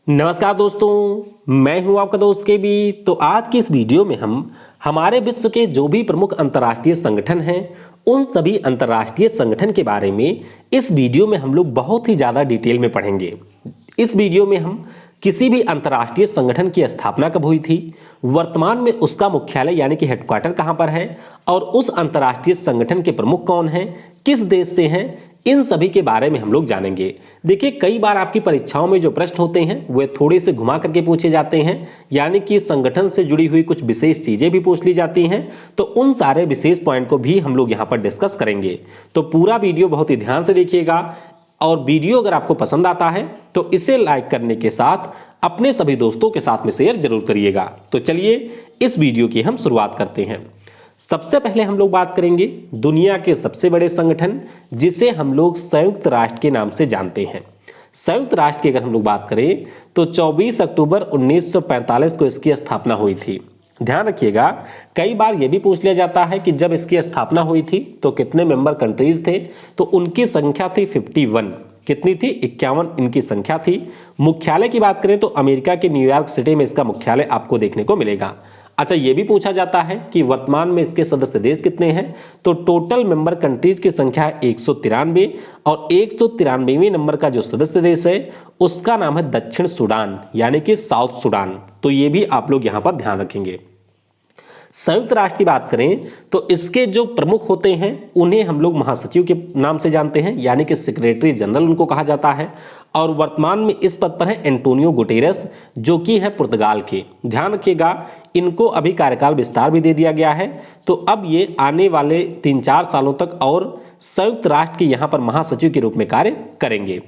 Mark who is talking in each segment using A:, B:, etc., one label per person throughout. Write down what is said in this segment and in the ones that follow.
A: नमस्कार दोस्तों, मैं हूं आपका दोस्त के बी। तो आज की इस वीडियो में हम हमारे विश्व के जो भी प्रमुख अंतर्राष्ट्रीय संगठन हैं उन सभी अंतर्राष्ट्रीय संगठन के बारे में इस वीडियो में हम लोग बहुत ही ज़्यादा डिटेल में पढ़ेंगे। इस वीडियो में हम किसी भी अंतर्राष्ट्रीय संगठन की स्थापना कब हुई थी, वर्तमान में उसका मुख्यालय यानी कि हेडक्वार्टर कहाँ पर है और उस अंतर्राष्ट्रीय संगठन के प्रमुख कौन हैं, किस देश से हैं, इन सभी के बारे में हम लोग जानेंगे। देखिए, कई बार आपकी परीक्षाओं में जो प्रश्न होते हैं वे थोड़े से घुमा करके पूछे जाते हैं, यानी कि संगठन से जुड़ी हुई कुछ विशेष चीजें भी पूछ ली जाती हैं। तो उन सारे विशेष पॉइंट को भी हम लोग यहाँ पर डिस्कस करेंगे। तो पूरा वीडियो बहुत ही ध्यान से देखिएगा और वीडियो अगर आपको पसंद आता है तो इसे लाइक करने के साथ अपने सभी दोस्तों के साथ में शेयर जरूर करिएगा। तो चलिए इस वीडियो की हम शुरुआत करते हैं। सबसे पहले हम लोग बात करेंगे दुनिया के सबसे बड़े संगठन जिसे हम लोग संयुक्त राष्ट्र के नाम से जानते हैं। संयुक्त राष्ट्र की अगर हम लोग बात करें तो 24 अक्टूबर 1945 को इसकी स्थापना हुई थी। ध्यान रखिएगा, कई बार यह भी पूछ लिया जाता है कि जब इसकी स्थापना हुई थी तो कितने मेंबर कंट्रीज थे, तो उनकी संख्या थी 51। कितनी थी? 51 इनकी संख्या थी। मुख्यालय की बात करें तो अमेरिका के न्यूयॉर्क सिटी में इसका मुख्यालय आपको देखने को मिलेगा। अच्छा, यह भी पूछा जाता है कि वर्तमान में इसके सदस्य देश कितने हैं, तो टोटल मेंबर कंट्रीज की संख्या है 193 और 193वें नंबर का जो सदस्य देश है उसका नाम है दक्षिण सूडान यानी कि साउथ सूडान। तो ये भी आप लोग यहां पर ध्यान रखेंगे। संयुक्त राष्ट्र की बात करें तो इसके जो प्रमुख होते हैं उन्हें हम लोग महासचिव के नाम से जानते हैं, यानी कि सेक्रेटरी जनरल उनको कहा जाता है। और वर्तमान में इस पद पर है एंटोनियो गुटेरेस, जो कि है पुर्तगाल के। ध्यान रखिएगा, इनको अभी कार्यकाल विस्तार भी दे दिया गया है, तो अब ये आने वाले 3-4 सालों तक और संयुक्त राष्ट्र के यहाँ पर महासचिव के रूप में कार्य करेंगे।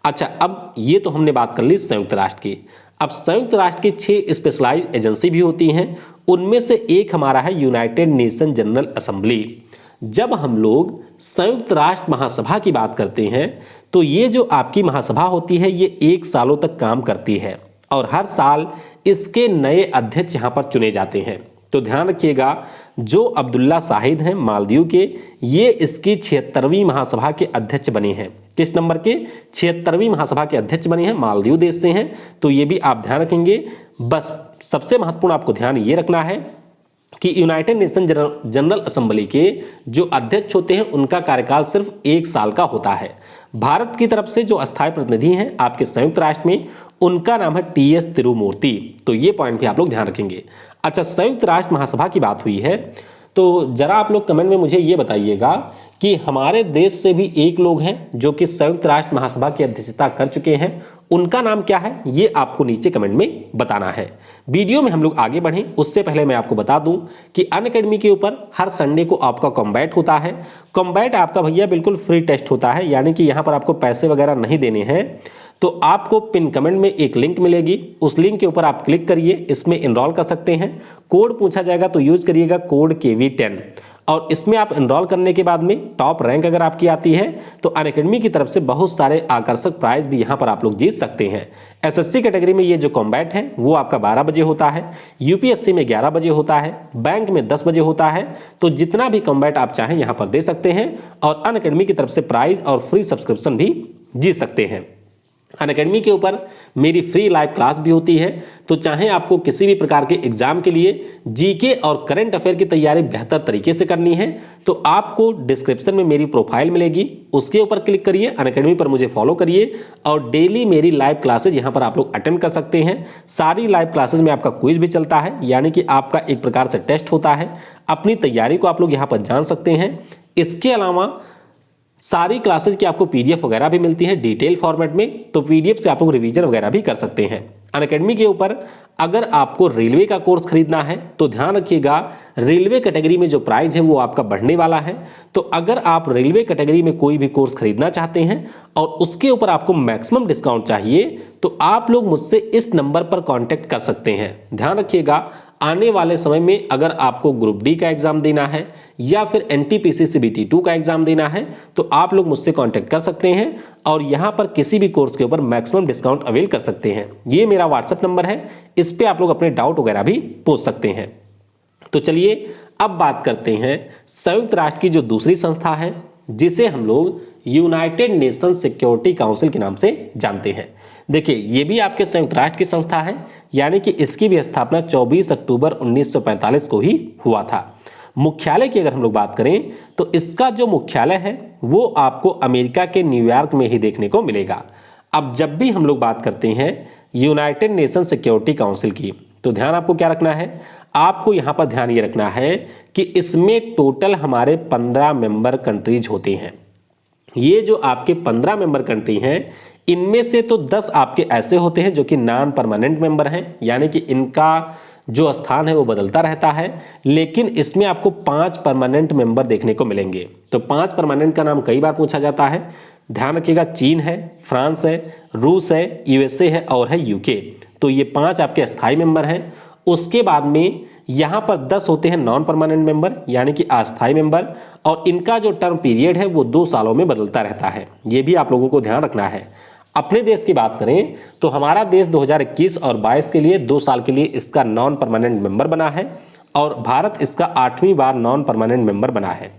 A: अच्छा, अब ये तो हमने बात कर ली संयुक्त राष्ट्र की। अब संयुक्त राष्ट्र की 6 स्पेशलाइज्ड एजेंसी भी होती हैं, उनमें से एक हमारा है यूनाइटेड नेशन जनरल असेंबली। जब हम लोग संयुक्त राष्ट्र महासभा की बात करते हैं तो ये जो आपकी महासभा होती है ये 1 सालों तक काम करती है और हर साल इसके नए अध्यक्ष यहाँ पर चुने जाते हैं। तो ध्यान रखिएगा, जो अब्दुल्ला शाहिद हैं मालदीव के, ये इसकी 76वीं महासभा के अध्यक्ष बने हैं। किस नंबर के? 76वीं महासभा के अध्यक्ष बने हैं, मालदीव देश से हैं। तो ये भी आप ध्यान रखेंगे। बस सबसे महत्वपूर्ण आपको ध्यान ये रखना है कि यूनाइटेड नेशन जनरल असेंबली के जो अध्यक्ष होते हैं उनका कार्यकाल सिर्फ 1 साल का होता है। भारत की तरफ से जो अस्थायी प्रतिनिधि हैं आपके संयुक्त राष्ट्र में, उनका नाम है टी.एस. तिरुमूर्ति। तो ये पॉइंट भी आप लोग ध्यान रखेंगे। अच्छा, संयुक्त राष्ट्र महासभा की बात हुई है तो जरा आप लोग कमेंट में मुझे ये बताइएगा कि हमारे देश से भी एक लोग हैं जो कि संयुक्त राष्ट्र महासभा की अध्यक्षता कर चुके हैं, उनका नाम क्या है ये आपको नीचे कमेंट में बताना है। वीडियो में हम लोग आगे बढ़ें उससे पहले मैं आपको बता दूं कि अनअकैडमी के ऊपर हर संडे को आपका कॉम्बैट होता है। कॉम्बैट आपका भैया बिल्कुल फ्री टेस्ट होता है, यानी कि यहाँ पर आपको पैसे वगैरह नहीं देने हैं। तो आपको पिन कमेंट में एक लिंक मिलेगी, उस लिंक के ऊपर आप क्लिक करिए, इसमें एनरोल कर सकते हैं। कोड पूछा जाएगा तो यूज करिएगा कोड KV10 और इसमें आप एनरोल करने के बाद में टॉप रैंक अगर आपकी आती है तो अनअकैडमी की तरफ से बहुत सारे आकर्षक प्राइज भी यहाँ पर आप लोग जीत सकते हैं। SSC कैटेगरी में ये जो कॉम्बैट है वो आपका 12 बजे होता है, UPSC में 11 बजे होता है, बैंक में 10 बजे होता है। तो जितना भी कॉम्बैट आप चाहें यहाँ पर दे सकते हैं और अनअकैडमी की तरफ से प्राइज और फ्री सब्सक्रिप्शन भी जीत सकते हैं। अनअकैडमी के ऊपर मेरी फ्री लाइव क्लास भी होती है, तो चाहे आपको किसी भी प्रकार के एग्जाम के लिए जीके और करंट अफेयर की तैयारी बेहतर तरीके से करनी है तो आपको डिस्क्रिप्शन में मेरी प्रोफाइल मिलेगी, उसके ऊपर क्लिक करिए, अनअकैडमी पर मुझे फॉलो करिए और डेली मेरी लाइव क्लासेज यहाँ पर आप लोग अटेंड कर सकते हैं। सारी लाइव क्लासेज में आपका क्विज भी चलता है, यानी कि आपका एक प्रकार से टेस्ट होता है। अपनी तैयारी को आप लोग यहाँ पर जान सकते हैं। इसके अलावा सारी क्लासेज की आपको PDF वगैरह भी मिलती है डिटेल फॉर्मेट में, तो PDF से आप लोग रिवीजन वगैरह भी कर सकते हैं। अनअकैडमी के ऊपर अगर आपको रेलवे का कोर्स खरीदना है तो ध्यान रखिएगा, रेलवे कैटेगरी में जो प्राइस है वो आपका बढ़ने वाला है। तो अगर आप रेलवे कैटेगरी में कोई भी कोर्स खरीदना चाहते हैं और उसके ऊपर आपको मैक्सिमम डिस्काउंट चाहिए तो आप लोग मुझसे इस नंबर पर कांटेक्ट कर सकते हैं। ध्यान रखिएगा, आने वाले समय में अगर आपको ग्रुप डी का एग्जाम देना है या फिर NTPC CBT 2 का एग्जाम देना है तो आप लोग मुझसे कांटेक्ट कर सकते हैं और यहां पर किसी भी कोर्स के ऊपर मैक्सिमम डिस्काउंट अवेल कर सकते हैं। ये मेरा व्हाट्सएप नंबर है, इस पे आप लोग अपने डाउट वगैरह भी पूछ सकते हैं। तो चलिए अब बात करते हैं संयुक्त राष्ट्र की जो दूसरी संस्था है जिसे हम लोग यूनाइटेड नेशन सिक्योरिटी काउंसिल के नाम से जानते हैं। देखिए ये भी आपके संयुक्त राष्ट्र की संस्था है, यानी कि इसकी भी स्थापना 24 अक्टूबर 1945 को ही हुआ था। मुख्यालय की अगर हम लोग बात करें तो इसका जो मुख्यालय है वो आपको अमेरिका के न्यूयॉर्क में ही देखने को मिलेगा। अब जब भी हम लोग बात करते हैं यूनाइटेड नेशन सिक्योरिटी काउंसिल की, तो ध्यान आपको क्या रखना है, आपको यहां पर ध्यान ये रखना है कि इसमें टोटल हमारे 15 मेंबर कंट्रीज होते हैं। ये जो आपके 15 मेंबर कंट्री हैं, इनमें से तो 10 आपके ऐसे होते हैं जो कि नॉन परमानेंट मेंबर हैं, यानी कि इनका जो स्थान है वो बदलता रहता है, लेकिन इसमें आपको 5 परमानेंट मेंबर देखने को मिलेंगे। तो 5 परमानेंट का नाम कई बार पूछा जाता है, ध्यान रखिएगा, चीन है, फ्रांस है, रूस है, यूएसए है और है यूके। तो ये 5 आपके अस्थायी मेंबर हैं। उसके बाद में यहां पर 10 होते हैं नॉन परमानेंट मेंबर, यानी कि अस्थायी मेंबर, और इनका जो टर्म पीरियड है वो 2 सालों में बदलता रहता है। ये भी आप लोगों को ध्यान रखना है। अपने देश की बात करें तो हमारा देश 2021 और 22 के लिए 2 साल के लिए इसका नॉन परमानेंट मेंबर बना है, और भारत इसका 8वीं बार नॉन परमानेंट मेंबर बना है।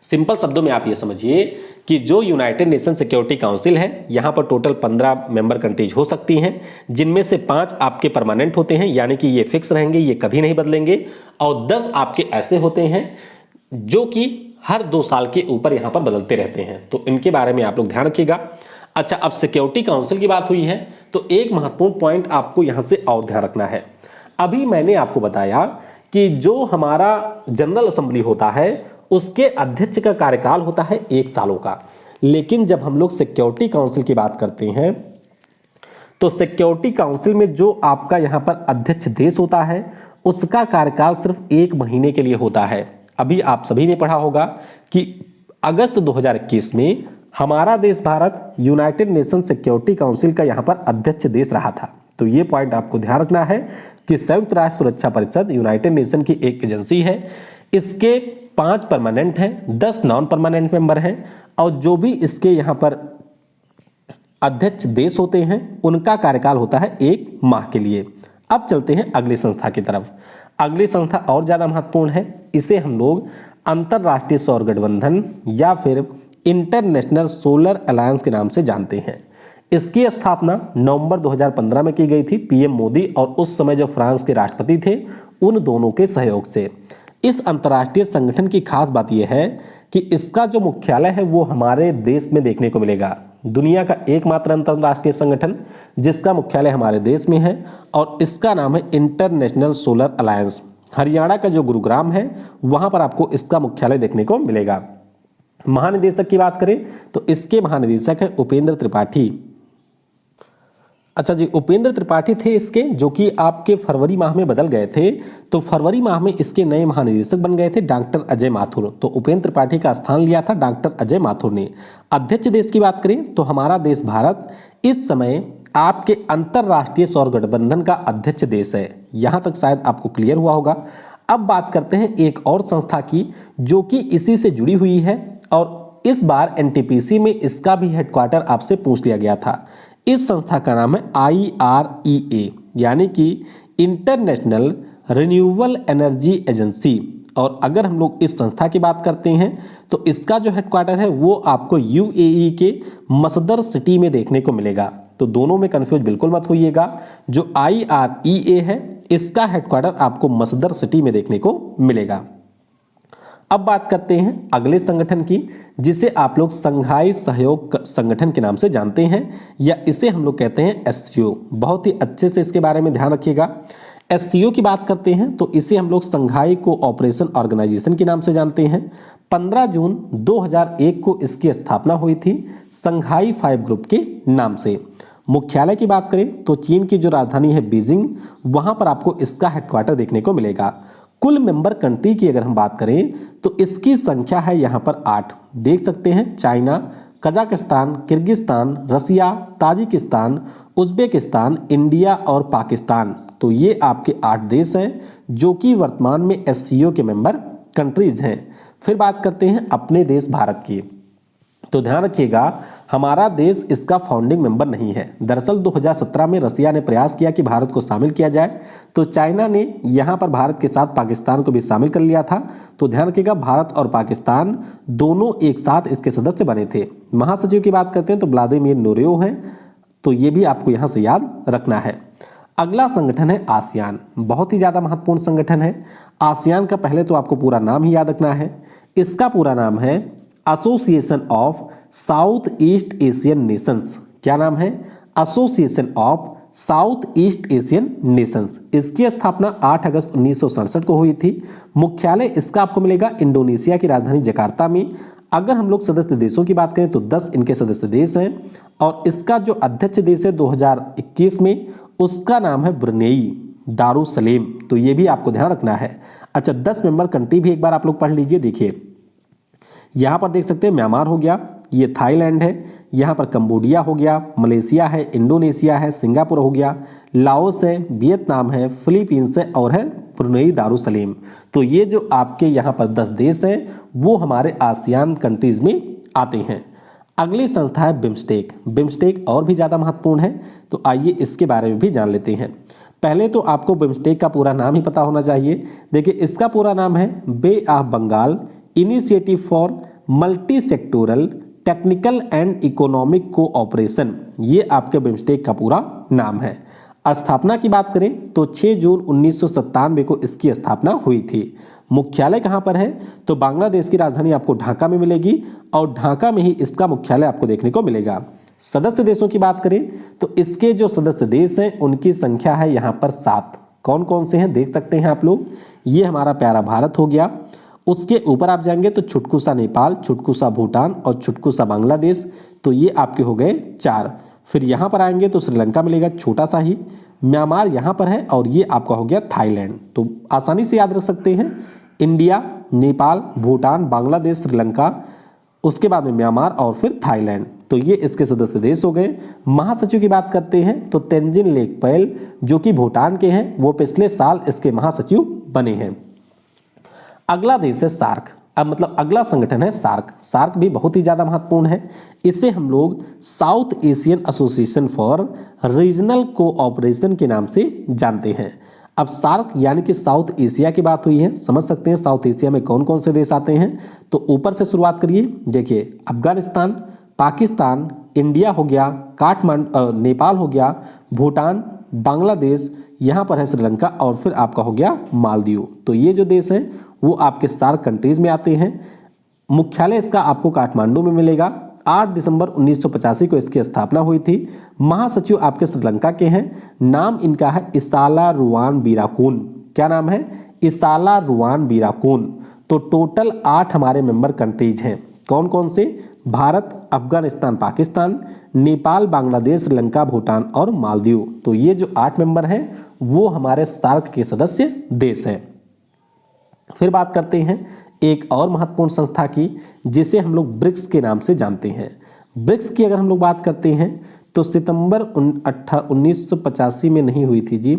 A: सिंपल शब्दों में आप ये समझिए कि जो यूनाइटेड नेशन सिक्योरिटी काउंसिल है, यहां पर टोटल 15 मेंबर कंट्रीज हो सकती हैं, जिनमें से 5 आपके परमानेंट होते हैं, यानी कि ये फिक्स रहेंगे, ये कभी नहीं बदलेंगे, और 10 आपके ऐसे होते हैं जो कि हर 2 साल के ऊपर यहां पर बदलते रहते हैं। तो इनके बारे में आप लोग ध्यान रखिएगा। अच्छा, अब सिक्योरिटी काउंसिल की बात हुई है तो एक महत्वपूर्ण पॉइंट आपको यहां से और ध्यान रखना है। अभी मैंने आपको बताया कि जो हमारा जनरल असेंबली होता है उसके अध्यक्ष का कार्यकाल होता है 1 सालों का, लेकिन जब हम लोग सिक्योरिटी काउंसिल की बात करते हैं तो सिक्योरिटी काउंसिल में जो आपका यहां पर अध्यक्ष देश होता है उसका कार्यकाल सिर्फ 1 महीने के लिए होता है। अभी आप सभी ने पढ़ा होगा कि अगस्त 2021 में हमारा देश Bharat United nation security council का यहां पर अध्यक्ष देश रहा था। तो ये पॉइंट आपको ध्यान रखना है कि संयुक्त राष्ट्र सुरक्षा परिषद यूनाइटेड नेशन की एक एजेंसी है। इसके 5 परमानेंट हैं, 10 नॉन परमानेंट मेंबर हैं, और जो भी इसके यहां पर अध्यक्ष देश होते हैं उनका कार्यकाल होता है 1 माह के लिए। अब चलते हैं अगली संस्था की तरफ। अगली संस्था और ज्यादा महत्वपूर्ण है, इसे हम लोग अंतरराष्ट्रीय सौर गठबंधन या फिर इंटरनेशनल सोलर अलायंस के नाम से जानते हैं। इसकी स्थापना नवंबर 2015 में की गई थी पीएम मोदी और उस समय जो फ्रांस के राष्ट्रपति थे उन दोनों के सहयोग से। इस अंतर्राष्ट्रीय संगठन की खास बात यह है कि इसका जो मुख्यालय है वो हमारे देश में देखने को मिलेगा। दुनिया का एकमात्र अंतर्राष्ट्रीय संगठन जिसका मुख्यालय हमारे देश में है, और इसका नाम है इंटरनेशनल सोलर अलायंस। हरियाणा का जो गुरुग्राम है वहां पर आपको इसका मुख्यालय देखने को मिलेगा। महानिदेशक की बात करें तो इसके महानिदेशक हैं उपेंद्र त्रिपाठी। अच्छा जी, उपेंद्र त्रिपाठी थे इसके, जो कि आपके फरवरी माह में बदल गए थे। तो फरवरी माह में इसके नए महानिदेशक बन गए थे डॉक्टर अजय माथुर। तो उपेंद्र त्रिपाठी का स्थान लिया था डॉक्टर अजय माथुर ने। अध्यक्ष देश की बात करें तो हमारा देश भारत इस समय आपके अंतरराष्ट्रीय सौर गठबंधन का अध्यक्ष देश है। यहां तक शायद आपको क्लियर हुआ होगा। अब बात करते हैं एक और संस्था की जो कि इसी से जुड़ी हुई है, और इस बार एनटीपीसी में इसका भी हेडक्वार्टर आपसे पूछ लिया गया था। इस संस्था का नाम है IREA, यानी कि इंटरनेशनल रिन्यूएबल एनर्जी एजेंसी। और अगर हम लोग इस संस्था की बात करते हैं तो इसका जो हेडक्वार्टर है वो आपको UAE के मसदर सिटी में देखने को मिलेगा। तो दोनों में कंफ्यूज बिल्कुल मत होइएगा। जो IREA है इसका हेडक्वार्टर आपको मसदर सिटी में देखने को मिलेगा। अब बात करते हैं अगले संगठन की, जिसे आप लोग संघाई सहयोग संगठन के नाम से जानते हैं, या इसे हम लोग कहते हैं SCO। बहुत ही अच्छे से इसके बारे में ध्यान रखिएगा। SCO की बात करते हैं तो इसे हम लोग संघाई कोऑपरेशन ऑर्गेनाइजेशन के नाम से जानते हैं। 15 जून 2001 को इसकी स्थापना हुई थी संघाई 5 ग्रुप के नाम से। मुख्यालय की बात करें तो चीन की जो राजधानी है बीजिंग, वहां पर आपको इसका हेडक्वार्टर देखने को मिलेगा। कुल मेंबर कंट्री की अगर हम बात करें तो इसकी संख्या है यहां पर 8। देख सकते हैं चाइना, कजाकिस्तान, किर्गिस्तान, रसिया, ताजिकिस्तान, उज्बेकिस्तान, इंडिया और पाकिस्तान। तो ये आपके 8 देश हैं जो कि वर्तमान में SCO के मेंबर कंट्रीज हैं। फिर बात करते हैं अपने देश भारत की। तो ध्यान रखिएगा, हमारा देश इसका फाउंडिंग मेंबर नहीं है। दरअसल 2017 में रसिया ने प्रयास किया कि भारत को शामिल किया जाए, तो चाइना ने यहां पर भारत के साथ पाकिस्तान को भी शामिल कर लिया था। तो ध्यान रखिएगा, भारत और पाकिस्तान दोनों एक साथ इसके सदस्य बने थे। महासचिव की बात करते हैं तो व्लादिमीर नोरियो हैं। तो ये भी आपको यहाँ से याद रखना है। अगला संगठन है आसियान, बहुत ही ज़्यादा महत्वपूर्ण संगठन है। आसियान का पहले तो आपको पूरा नाम ही याद रखना है। इसका पूरा नाम है association of south east Asian Nations. क्या नाम है? Association of south east Asian Nations. इसकी स्थापना 8 अगस्त 1967 को हुई थी। मुख्यालय इसका आपको मिलेगा इंडोनेशिया की राजधानी जकार्ता में। अगर हम लोग सदस्य देशों की बात करें तो 10 इनके सदस्य देश हैं और इसका जो अध्यक्ष देश है 2021 में, उसका नाम है ब्रुनेई दारुसलेम। तो ये भी आपको ध्यान रखना है। अच्छा, 10 मेंबर कंट्री भी एक बार आप लोग पढ़ लीजिए। देखिए यहाँ पर देख सकते हैं म्यांमार हो गया, ये थाईलैंड है, यहाँ पर कंबोडिया हो गया, मलेशिया है, इंडोनेशिया है, सिंगापुर हो गया, लाओस है, वियतनाम है, फिलीपींस है और है ब्रुनेई दारुसलेम। तो ये जो आपके यहाँ पर 10 देश हैं वो हमारे आसियान कंट्रीज में आते हैं। अगली संस्था है बिम्स्टेक। बिम्स्टेक और भी ज़्यादा महत्वपूर्ण है, तो आइए इसके बारे में भी जान लेते हैं। पहले तो आपको बिम्स्टेक का पूरा नाम ही पता होना चाहिए। देखिए इसका पूरा नाम है bay of Bengal initiative for multi sectoral technical and economic cooperation. ये आपके बिम्स्टेक का पूरा नाम है। स्थापना की बात करें तो 6 जून 1997 को इसकी स्थापना हुई थी। मुख्यालय कहाँ पर है? तो बांग्लादेश की राजधानी आपको ढाका में मिलेगी और ढाका में ही इसका मुख्यालय आपको देखने को मिलेगा। सदस्य देशों की बात करें तो इसके जो सदस्य देश हैं उनकी संख्या है यहाँ पर 7। कौन कौन से हैं देख सकते हैं आप लोग। ये हमारा प्यारा भारत हो गया, उसके ऊपर आप जाएंगे तो छुटकू सा नेपाल, छुटकू सा भूटान और छुटकू सा बांग्लादेश। तो ये आपके हो गए 4। फिर यहाँ पर आएंगे तो श्रीलंका मिलेगा छोटा सा ही, म्यांमार यहाँ पर है और ये आपका हो गया थाईलैंड। तो आसानी से याद रख सकते हैं इंडिया, नेपाल, भूटान, बांग्लादेश, श्रीलंका, उसके बाद में म्यांमार और फिर थाईलैंड। तो ये इसके सदस्य देश हो गए। महासचिव की बात करते हैं तो तेंजिन लेकपैल जो कि भूटान के हैं वो पिछले साल इसके महासचिव बने हैं। अगला देश है सार्क। अब मतलब अगला संगठन है सार्क। सार्क भी बहुत ही ज़्यादा महत्वपूर्ण है। इसे हम लोग south Asian association for regional cooperation के नाम से जानते हैं। अब सार्क यानी कि साउथ एशिया की बात हुई है, समझ सकते हैं साउथ एशिया में कौन कौन से देश आते हैं। तो ऊपर से शुरुआत करिए। देखिए अफगानिस्तान, पाकिस्तान, इंडिया हो गया, काठमांडू, नेपाल हो गया, भूटान, बांग्लादेश, यहाँ पर है श्रीलंका और फिर आपका हो गया मालदीव। तो ये जो देश हैं वो आपके सार्क कंट्रीज में आते हैं। मुख्यालय इसका आपको काठमांडू में मिलेगा। 8 दिसंबर 1985 को इसकी स्थापना हुई थी। महासचिव आपके श्रीलंका के हैं। नाम इनका है इसाला रुवान बीराकून। क्या नाम है? इसाला रुवान बीराकून। तो टोटल 8 हमारे मेंबर कंट्रीज हैं। कौन कौन से? भारत, अफगानिस्तान, पाकिस्तान, नेपाल, बांग्लादेश, श्रीलंका, भूटान और मालदीव। तो ये जो 8 मेंबर हैं वो हमारे सार्क के सदस्य देश हैं। फिर बात करते हैं एक और महत्वपूर्ण संस्था की जिसे हम लोग ब्रिक्स के नाम से जानते हैं। ब्रिक्स की अगर हम लोग बात करते हैं तो सितंबर 1985 में नहीं हुई थी जी।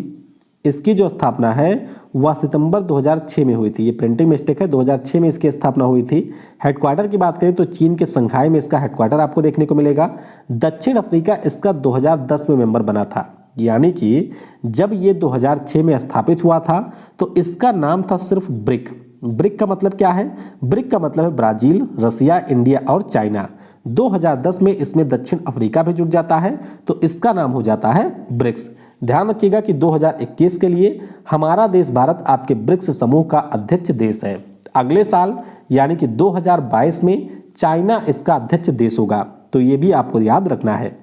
A: इसकी जो स्थापना है वह सितंबर 2006 में हुई थी। ये प्रिंटिंग मिस्टेक है, 2006 में इसकी स्थापना हुई थी। हेडक्वार्टर की बात करें तो चीन के संघाई में इसका हेडक्वार्टर आपको देखने को मिलेगा। दक्षिण अफ्रीका इसका 2010 में मेंबर बना था। यानी कि जब ये 2006 में स्थापित हुआ था तो इसका नाम था सिर्फ ब्रिक। ब्रिक का मतलब क्या है? ब्रिक का मतलब है ब्राजील, रसिया, इंडिया और चाइना। 2010 में इसमें दक्षिण अफ्रीका भी जुड़ जाता है तो इसका नाम हो जाता है ब्रिक्स। ध्यान रखिएगा कि 2021 के लिए हमारा देश भारत आपके ब्रिक्स समूह का अध्यक्ष देश है। अगले साल यानी कि 2022 में चाइना इसका अध्यक्ष देश होगा। तो ये भी आपको याद रखना है।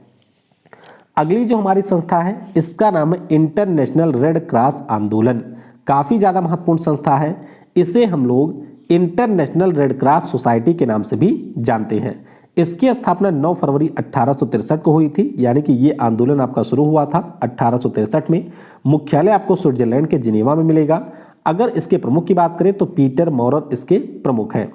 A: अगली जो हमारी संस्था है इसका नाम है इंटरनेशनल रेड क्रॉस आंदोलन। काफ़ी ज़्यादा महत्वपूर्ण संस्था है। इसे हम लोग इंटरनेशनल रेड क्रॉस सोसाइटी के नाम से भी जानते हैं। इसकी स्थापना 9 फरवरी 1863 को हुई थी। यानी कि ये आंदोलन आपका शुरू हुआ था 1863 में। मुख्यालय आपको स्विट्जरलैंड के जिनेवा में मिलेगा। अगर इसके प्रमुख की बात करें तो पीटर मॉरर इसके प्रमुख हैं।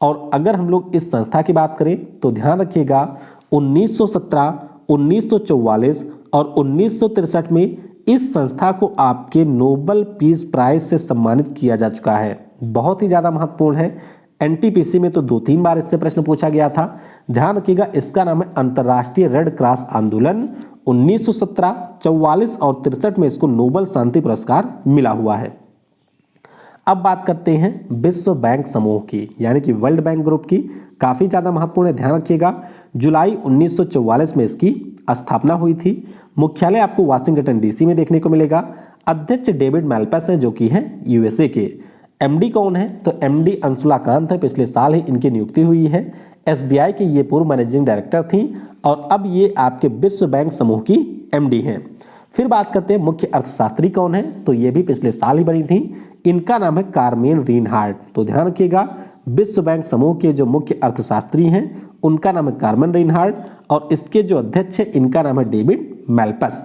A: और अगर हम लोग इस संस्था की बात करें तो ध्यान रखिएगा 1917, 1944 और 1963 में इस संस्था को आपके नोबेल पीस प्राइज से सम्मानित किया जा चुका है। बहुत ही ज़्यादा महत्वपूर्ण है। एनटीपीसी में तो 2-3 बार इससे प्रश्न पूछा गया था। ध्यान रखिएगा इसका नाम है अंतर्राष्ट्रीय रेड क्रॉस आंदोलन। 1917, 44 और 63 में इसको नोबेल शांति पुरस्कार मिला हुआ है। अब बात करते हैं विश्व बैंक समूह की, यानी कि वर्ल्ड बैंक ग्रुप की। काफ़ी ज़्यादा महत्वपूर्ण है, ध्यान रखिएगा। जुलाई 1944 में इसकी स्थापना हुई थी। मुख्यालय आपको वाशिंगटन डीसी में देखने को मिलेगा। अध्यक्ष डेविड मैल्पस हैं, जो कि हैं यूएसए के। एमडी कौन है? तो एमडी अंशुला कांत है, पिछले साल ही इनकी नियुक्ति हुई है। एसबीआई की ये पूर्व मैनेजिंग डायरेक्टर थी और अब ये आपके विश्व बैंक समूह की एमडी हैं। फिर बात करते हैं मुख्य अर्थशास्त्री कौन है? तो ये भी पिछले साल ही बनी थी। इनका नाम है कार्मेन रीनहार्ट। तो ध्यान रखिएगा, विश्व बैंक समूह के जो मुख्य अर्थशास्त्री हैं उनका नाम है कार्मेन रीनहार्ट और इसके जो अध्यक्ष हैं इनका नाम है डेविड मैल्पस।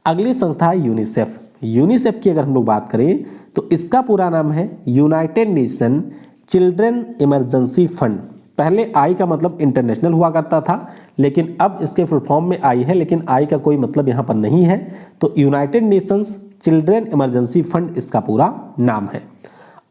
A: अगली संस्था है यूनिसेफ। यूनिसेफ की अगर हम लोग बात करें तो इसका पूरा नाम है United nation children emergency fund. पहले आई का मतलब इंटरनेशनल हुआ करता था, लेकिन अब इसके फुल फॉर्म में आई है, लेकिन आई का कोई मतलब यहाँ पर नहीं है। तो United Nations children emergency fund इसका पूरा नाम है।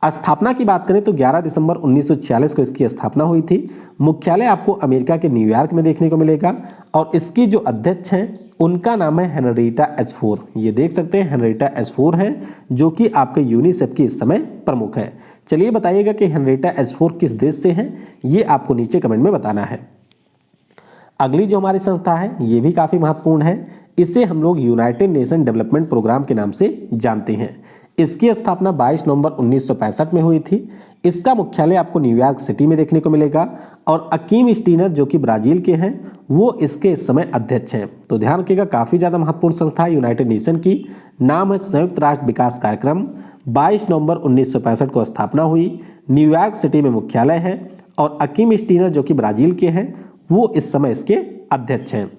A: स्थापना की बात करें तो 11 दिसंबर 1946 को इसकी स्थापना हुई थी। मुख्यालय आपको अमेरिका के न्यूयॉर्क में देखने को मिलेगा और इसकी जो अध्यक्ष हैं उनका नाम है हेनरिटा एच फोर। ये देख सकते हैं हेनरिटा एच4 हैं, जो कि आपके यूनिसेफ की इस समय प्रमुख है। चलिए बताइएगा कि हेनरिटा एच4 किस देश से हैं, ये आपको नीचे कमेंट में बताना है। अगली जो हमारी संस्था है ये भी काफ़ी महत्वपूर्ण है। इसे हम लोग यूनाइटेड नेशन डेवलपमेंट प्रोग्राम के नाम से जानते हैं। इसकी स्थापना 22 नवंबर 1965 में हुई थी। इसका मुख्यालय आपको न्यूयॉर्क सिटी में देखने को मिलेगा और अकीम स्टीनर जो कि ब्राज़ील के हैं वो इसके इस समय अध्यक्ष हैं। तो ध्यान रखिएगा, काफ़ी ज़्यादा महत्वपूर्ण संस्था है यूनाइटेड नेशन की। नाम है संयुक्त राष्ट्र विकास कार्यक्रम। 22 नवंबर 1965 को स्थापना हुई। न्यूयॉर्क सिटी में मुख्यालय है और अकीम स्टीनर जो कि ब्राज़ील के हैं वो इस समय इसके अध्यक्ष हैं।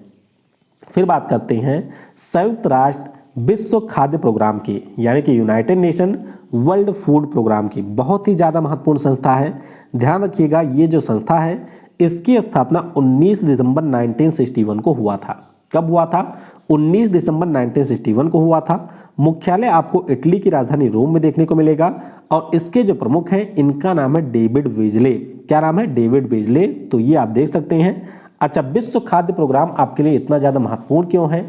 A: फिर बात करते हैं संयुक्त राष्ट्र विश्व खाद्य प्रोग्राम की, यानी कि United Nation World Food Programme की। बहुत ही ज़्यादा महत्वपूर्ण संस्था है। ध्यान रखिएगा, ये जो संस्था है इसकी स्थापना 19 दिसंबर 1961 को हुआ था। कब हुआ था? 19 दिसंबर 1961 को हुआ था। मुख्यालय आपको इटली की राजधानी रोम में देखने को मिलेगा और इसके जो प्रमुख हैं इनका नाम है डेविड बेजले। क्या नाम है? डेविड बेजले। तो ये आप देख सकते हैं। अच्छा, विश्व खाद्य प्रोग्राम आपके लिए इतना ज़्यादा महत्वपूर्ण क्यों है?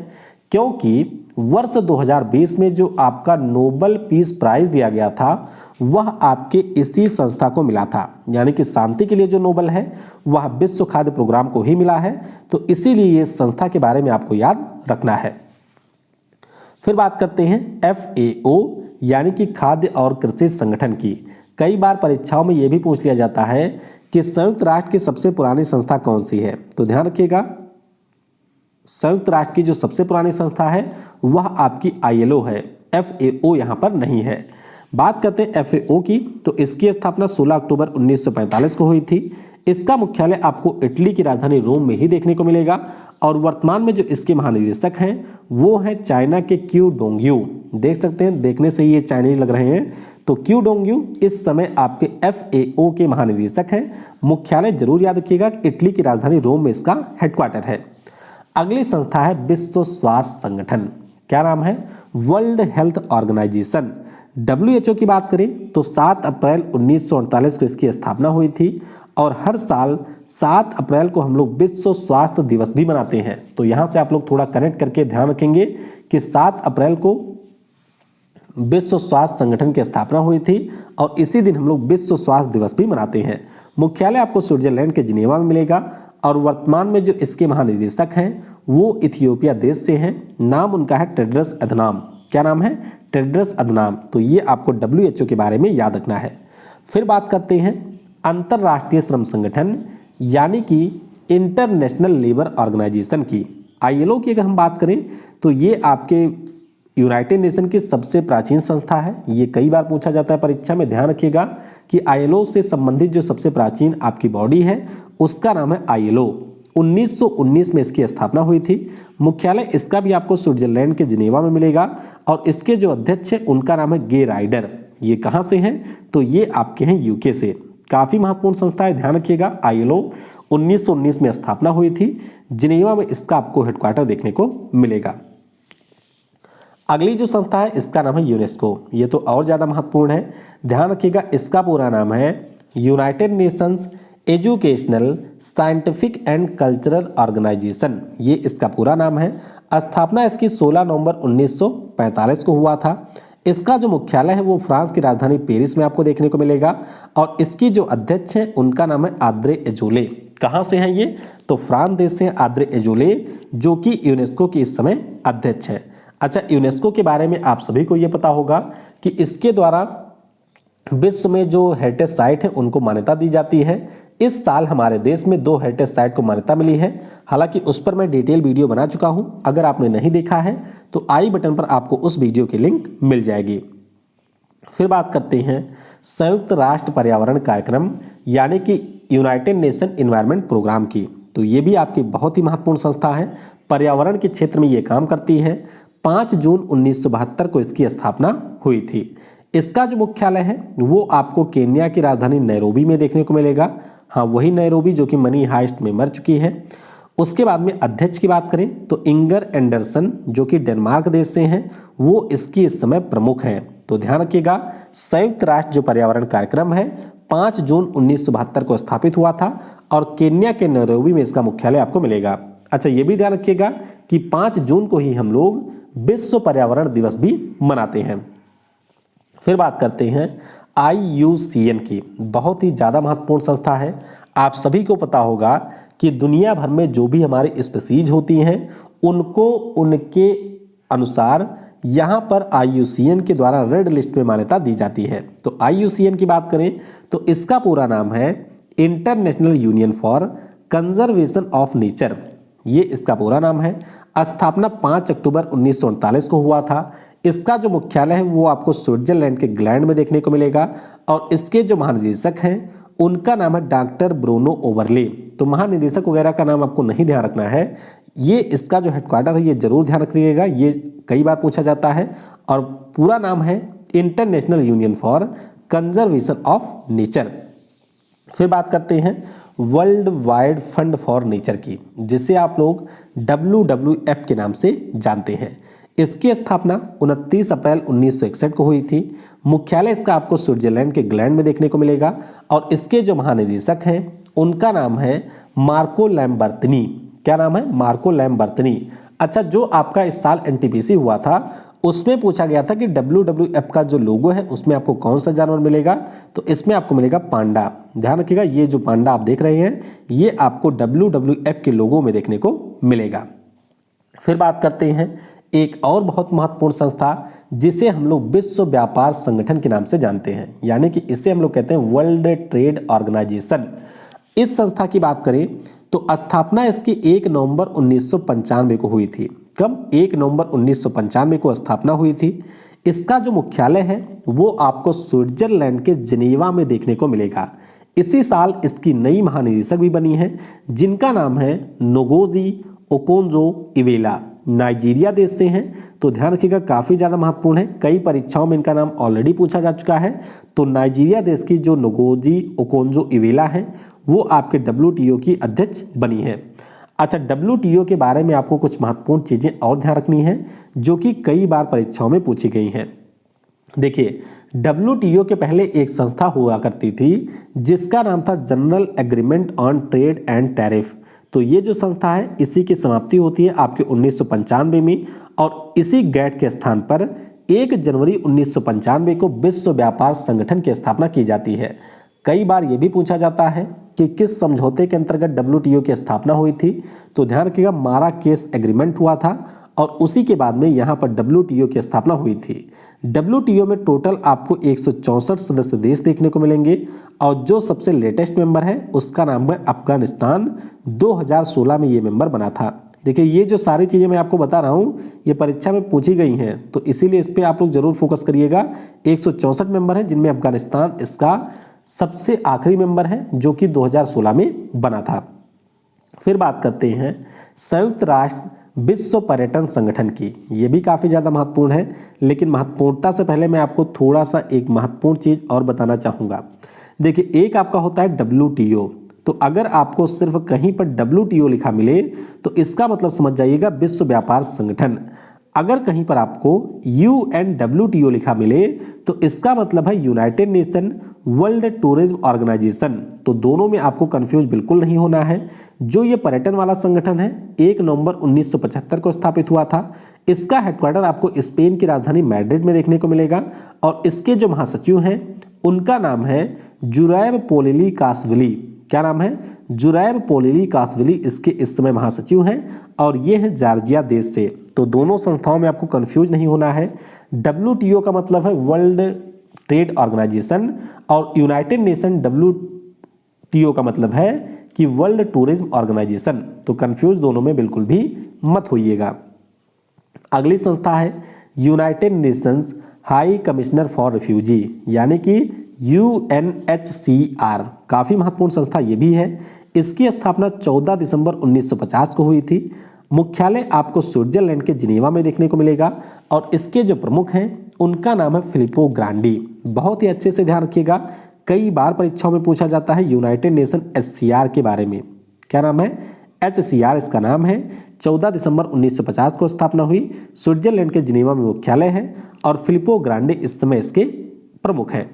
A: क्योंकि वर्ष 2020 में जो आपका नोबेल पीस प्राइज दिया गया था वह आपके इसी संस्था को मिला था, यानी कि शांति के लिए जो नोबेल है वह विश्व खाद्य प्रोग्राम को ही मिला है। तो इसीलिए ये संस्था के बारे में आपको याद रखना है। फिर बात करते हैं FAO, यानी कि खाद्य और कृषि संगठन की। कई बार परीक्षाओं में यह भी पूछ लिया जाता है कि संयुक्त राष्ट्र की सबसे पुरानी संस्था कौन सी है? तो ध्यान रखिएगा, संयुक्त राष्ट्र की जो सबसे पुरानी संस्था है वह आपकी ILO है। FAO यहाँ पर नहीं है। बात करते हैं FAO की, तो इसकी स्थापना 16 अक्टूबर 1945 को हुई थी। इसका मुख्यालय आपको इटली की राजधानी रोम में ही देखने को मिलेगा और वर्तमान में जो इसके महानिदेशक हैं वो हैं चाइना के क्यू डोंगयू। देख सकते हैं, देखने से ही ये चाइनीज लग रहे हैं। तो क्यू डोंगयू इस समय आपके FAO के महानिदेशक हैं। मुख्यालय जरूर याद रखिएगा, इटली की राजधानी रोम में इसका हेडक्वार्टर है। अगली संस्था है विश्व स्वास्थ्य संगठन। क्या नाम है? World health organisation. WHO की बात करें तो 7 अप्रैल 1948 को इसकी स्थापना हुई थी और हर साल 7 अप्रैल को हम लोग विश्व स्वास्थ्य दिवस भी मनाते हैं। तो यहाँ से आप लोग थोड़ा कनेक्ट करके ध्यान रखेंगे कि 7 अप्रैल को विश्व स्वास्थ्य संगठन की स्थापना हुई थी और इसी दिन हम लोग विश्व स्वास्थ्य दिवस भी मनाते हैं। मुख्यालय आपको स्विट्जरलैंड के जिनेवा में मिलेगा और वर्तमान में जो इसके महानिदेशक हैं वो इथियोपिया देश से हैं। नाम उनका है टेड्रस अधनाम। क्या नाम है? Tedros Adhanom. तो ये आपको WHO के बारे में याद रखना है। फिर बात करते हैं अंतर्राष्ट्रीय श्रम संगठन, यानी कि इंटरनेशनल लेबर ऑर्गेनाइजेशन की। ILO की अगर हम बात करें तो ये आपके यूनाइटेड नेशन की सबसे प्राचीन संस्था है। ये कई बार पूछा जाता है परीक्षा में। ध्यान रखिएगा कि ILO से संबंधित जो सबसे प्राचीन आपकी बॉडी है उसका नाम है ILO। 1919 में इसकी स्थापना हुई थी। मुख्यालय इसका भी आपको स्विट्जरलैंड के जिनेवा में मिलेगा और इसके जो अध्यक्ष हैं उनका नाम है गे राइडर। ये कहाँ से हैं? तो ये आपके हैं UK से। काफ़ी महत्वपूर्ण संस्था है, ध्यान रखिएगा। ILO 1919 में स्थापना हुई थी। जिनेवा में इसका आपको हेडक्वार्टर देखने को मिलेगा। अगली जो संस्था है इसका नाम है यूनेस्को। ये तो और ज़्यादा महत्वपूर्ण है, ध्यान रखिएगा। इसका पूरा नाम है United Nations Educational Scientific and Cultural Organization. ये इसका पूरा नाम है। स्थापना इसकी 16 नवंबर 1945 को हुआ था। इसका जो मुख्यालय है वो फ्रांस की राजधानी पेरिस में आपको देखने को मिलेगा और इसकी जो अध्यक्ष है उनका नाम है आद्रे एजोले। कहाँ से हैं ये? तो फ्रांस देश से हैं आद्रे एजोले, जो कि यूनेस्को के इस समय अध्यक्ष हैं। अच्छा, यूनेस्को के बारे में आप सभी को ये पता होगा कि इसके द्वारा विश्व में जो हेरिटेज साइट है उनको मान्यता दी जाती है। इस साल हमारे देश में 2 हेरिटेज साइट को मान्यता मिली है। हालांकि उस पर मैं डिटेल वीडियो बना चुका हूं, अगर आपने नहीं देखा है तो आई बटन पर आपको उस वीडियो की लिंक मिल जाएगी। फिर बात करते हैं संयुक्त राष्ट्र पर्यावरण कार्यक्रम यानी कि यूनाइटेड नेशन एनवायरनमेंट प्रोग्राम की। तो ये भी आपकी बहुत ही महत्वपूर्ण संस्था है, पर्यावरण के क्षेत्र में ये काम करती है। 5 जून 1972 को इसकी स्थापना हुई थी। इसका जो मुख्यालय है वो आपको केन्या की राजधानी नैरोबी में देखने को मिलेगा। हाँ, वही नैरोबी जो कि मनी हाइस्ट में मर चुकी है। उसके बाद में अध्यक्ष की बात करें तो इंगर एंडरसन जो कि डेनमार्क देश से हैं, वो इसकी इस समय प्रमुख हैं। तो ध्यान रखिएगा, संयुक्त राष्ट्र जो पर्यावरण कार्यक्रम है 5 जून 1972 को स्थापित हुआ था और केन्या के नैरोबी में इसका मुख्यालय आपको मिलेगा। अच्छा, ये भी ध्यान रखिएगा कि 5 जून को ही हम लोग विश्व पर्यावरण दिवस भी मनाते हैं। फिर बात करते हैं IUCN की, बहुत ही ज़्यादा महत्वपूर्ण संस्था है। आप सभी को पता होगा कि दुनिया भर में जो भी हमारी स्पीसीज होती हैं उनको उनके अनुसार यहाँ पर IUCN के द्वारा रेड लिस्ट में मान्यता दी जाती है। तो IUCN की बात करें तो इसका पूरा नाम है international union for conservation of nature, ये इसका पूरा नाम है। स्थापना 5 अक्टूबर 1948 को हुआ था। इसका जो मुख्यालय है वो आपको स्विट्जरलैंड के ग्लैंड में देखने को मिलेगा और इसके जो महानिदेशक हैं उनका नाम है डॉक्टर ब्रूनो ओबरले। तो महानिदेशक वगैरह का नाम आपको नहीं ध्यान रखना है, ये इसका जो हेडक्वार्टर है ये जरूर ध्यान रखिएगा, ये कई बार पूछा जाता है। और पूरा नाम है international union for conservation of nature. फिर बात करते हैं world wide fund for nature की, जिसे आप लोग WWF के नाम से जानते हैं। इसकी स्थापना 29 अप्रैल 1961 को हुई थी। मुख्यालय इसका आपको स्विट्जरलैंड के ग्लैंड में देखने को मिलेगा और इसके जो महानिदेशक हैं उनका नाम है मार्को लैम्बर्तिनी। क्या नाम है? मार्को लैम्बर्तिनी। अच्छा, जो आपका इस साल NTPC हुआ था उसमें पूछा गया था कि WWF का जो लोगो है उसमें आपको कौन सा जानवर मिलेगा, तो इसमें आपको मिलेगा पांडा। ध्यान रखिएगा, ये जो पांडा आप देख रहे हैं ये आपको WWF के लोगो में देखने को मिलेगा। फिर बात करते हैं एक और बहुत महत्वपूर्ण संस्था जिसे हम लोग विश्व व्यापार संगठन के नाम से जानते हैं, यानी कि इसे हम लोग कहते हैं वर्ल्ड ट्रेड ऑर्गेनाइजेशन। इस संस्था की बात करें तो स्थापना इसकी 1 नवंबर 1995 को हुई थी। कब? 1 नवंबर 1995 को स्थापना हुई थी। इसका जो मुख्यालय है वो आपको स्विट्जरलैंड के जिनेवा में देखने को मिलेगा। इसी साल इसकी नई महानिदेशक भी बनी है जिनका नाम है नोगोजी ओकोंजो इवेला, नाइजीरिया देश से हैं। तो ध्यान रखिएगा, काफ़ी ज़्यादा महत्वपूर्ण है, कई परीक्षाओं में इनका नाम ऑलरेडी पूछा जा चुका है। तो नाइजीरिया देश की जो नोगोजी ओकोंजो इवेला है वो आपके WTO की अध्यक्ष बनी है। अच्छा, WTO के बारे में आपको कुछ महत्वपूर्ण चीज़ें और ध्यान रखनी है जो कि कई बार परीक्षाओं में पूछी गई हैं। देखिए, WTO के पहले एक संस्था हुआ करती थी जिसका नाम था general agreement on trade and tariff. तो ये जो संस्था है इसी की समाप्ति होती है आपके 1995 में और इसी गैट के स्थान पर 1 जनवरी 1995 को विश्व व्यापार संगठन की स्थापना की जाती है। कई बार ये भी पूछा जाता है कि किस समझौते के अंतर्गत WTO की स्थापना हुई थी, तो ध्यान रखिएगा माराकेश एग्रीमेंट हुआ था और उसी के बाद में यहाँ पर WTO की स्थापना हुई थी। WTO में टोटल आपको 164 सदस्य देश देखने को मिलेंगे और जो सबसे लेटेस्ट मेंबर है उसका नाम है अफगानिस्तान। 2016 में ये मेंबर बना था। देखिए, ये जो सारी चीज़ें मैं आपको बता रहा हूँ ये परीक्षा में पूछी गई हैं, तो इसीलिए इस पर आप लोग जरूर फोकस करिएगा। 164 मेंबर हैं जिनमें अफगानिस्तान इसका सबसे आखिरी मेंबर है जो कि 2016 में बना था। फिर बात करते हैं संयुक्त राष्ट्र विश्व पर्यटन संगठन की, ये भी काफ़ी ज़्यादा महत्वपूर्ण है, लेकिन महत्वपूर्णता से पहले मैं आपको थोड़ा सा एक महत्वपूर्ण चीज़ और बताना चाहूँगा। देखिए, एक आपका होता है WTO, तो अगर आपको सिर्फ कहीं पर WTO लिखा मिले तो इसका मतलब समझ जाइएगा विश्व व्यापार संगठन। अगर कहीं पर आपको UNWTO लिखा मिले तो इसका मतलब है United Nation World Tourism Organization. तो दोनों में आपको कंफ्यूज बिल्कुल नहीं होना है। जो ये पर्यटन वाला संगठन है 1 नवंबर 1975 को स्थापित हुआ था। इसका हेडक्वार्टर आपको स्पेन की राजधानी मैड्रिड में देखने को मिलेगा और इसके जो महासचिव हैं उनका नाम है जुरैब पोलिली कासविली। क्या नाम है? जुरैब पोलिली कासविली इसके इस समय महासचिव हैं और ये हैं जॉर्जिया देश से। तो दोनों संस्थाओं में आपको कंफ्यूज नहीं होना है। WTO का मतलब है वर्ल्ड ट्रेड ऑर्गेनाइजेशन और यूनाइटेड नेशन WTO का मतलब है कि वर्ल्ड टूरिज्म ऑर्गेनाइजेशन। तो कंफ्यूज दोनों में बिल्कुल भी मत होइएगा। अगली संस्था है United Nations high commissioner for refugee यानी कि UNHCR। काफ़ी महत्वपूर्ण संस्था ये भी है। इसकी स्थापना 14 दिसंबर 1950 को हुई थी। मुख्यालय आपको स्विट्जरलैंड के जिनेवा में देखने को मिलेगा और इसके जो प्रमुख हैं उनका नाम है फिलिपो ग्रांडी। बहुत ही अच्छे से ध्यान रखिएगा, कई बार परीक्षाओं में पूछा जाता है यूनाइटेड नेशन HCR के बारे में। क्या नाम है? HCR इसका नाम है। 14 दिसंबर 1950 को स्थापना हुई। स्विट्जरलैंड के जिनेवा में मुख्यालय है और फिलिपो ग्रांडे इस समय इसके प्रमुख हैं।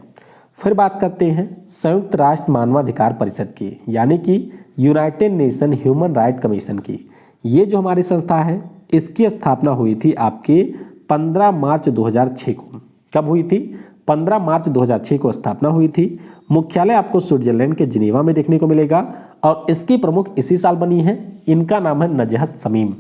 A: फिर बात करते हैं संयुक्त राष्ट्र मानवाधिकार परिषद की यानी कि United nation human right commission की। ये जो हमारी संस्था है इसकी स्थापना हुई थी आपके 15 मार्च 2006 को। कब हुई थी? 15 मार्च 2006 को स्थापना हुई थी। मुख्यालय आपको स्विट्जरलैंड के जिनेवा में देखने को मिलेगा और इसकी प्रमुख इसी साल बनी है। इनका नाम है नजहत समीम।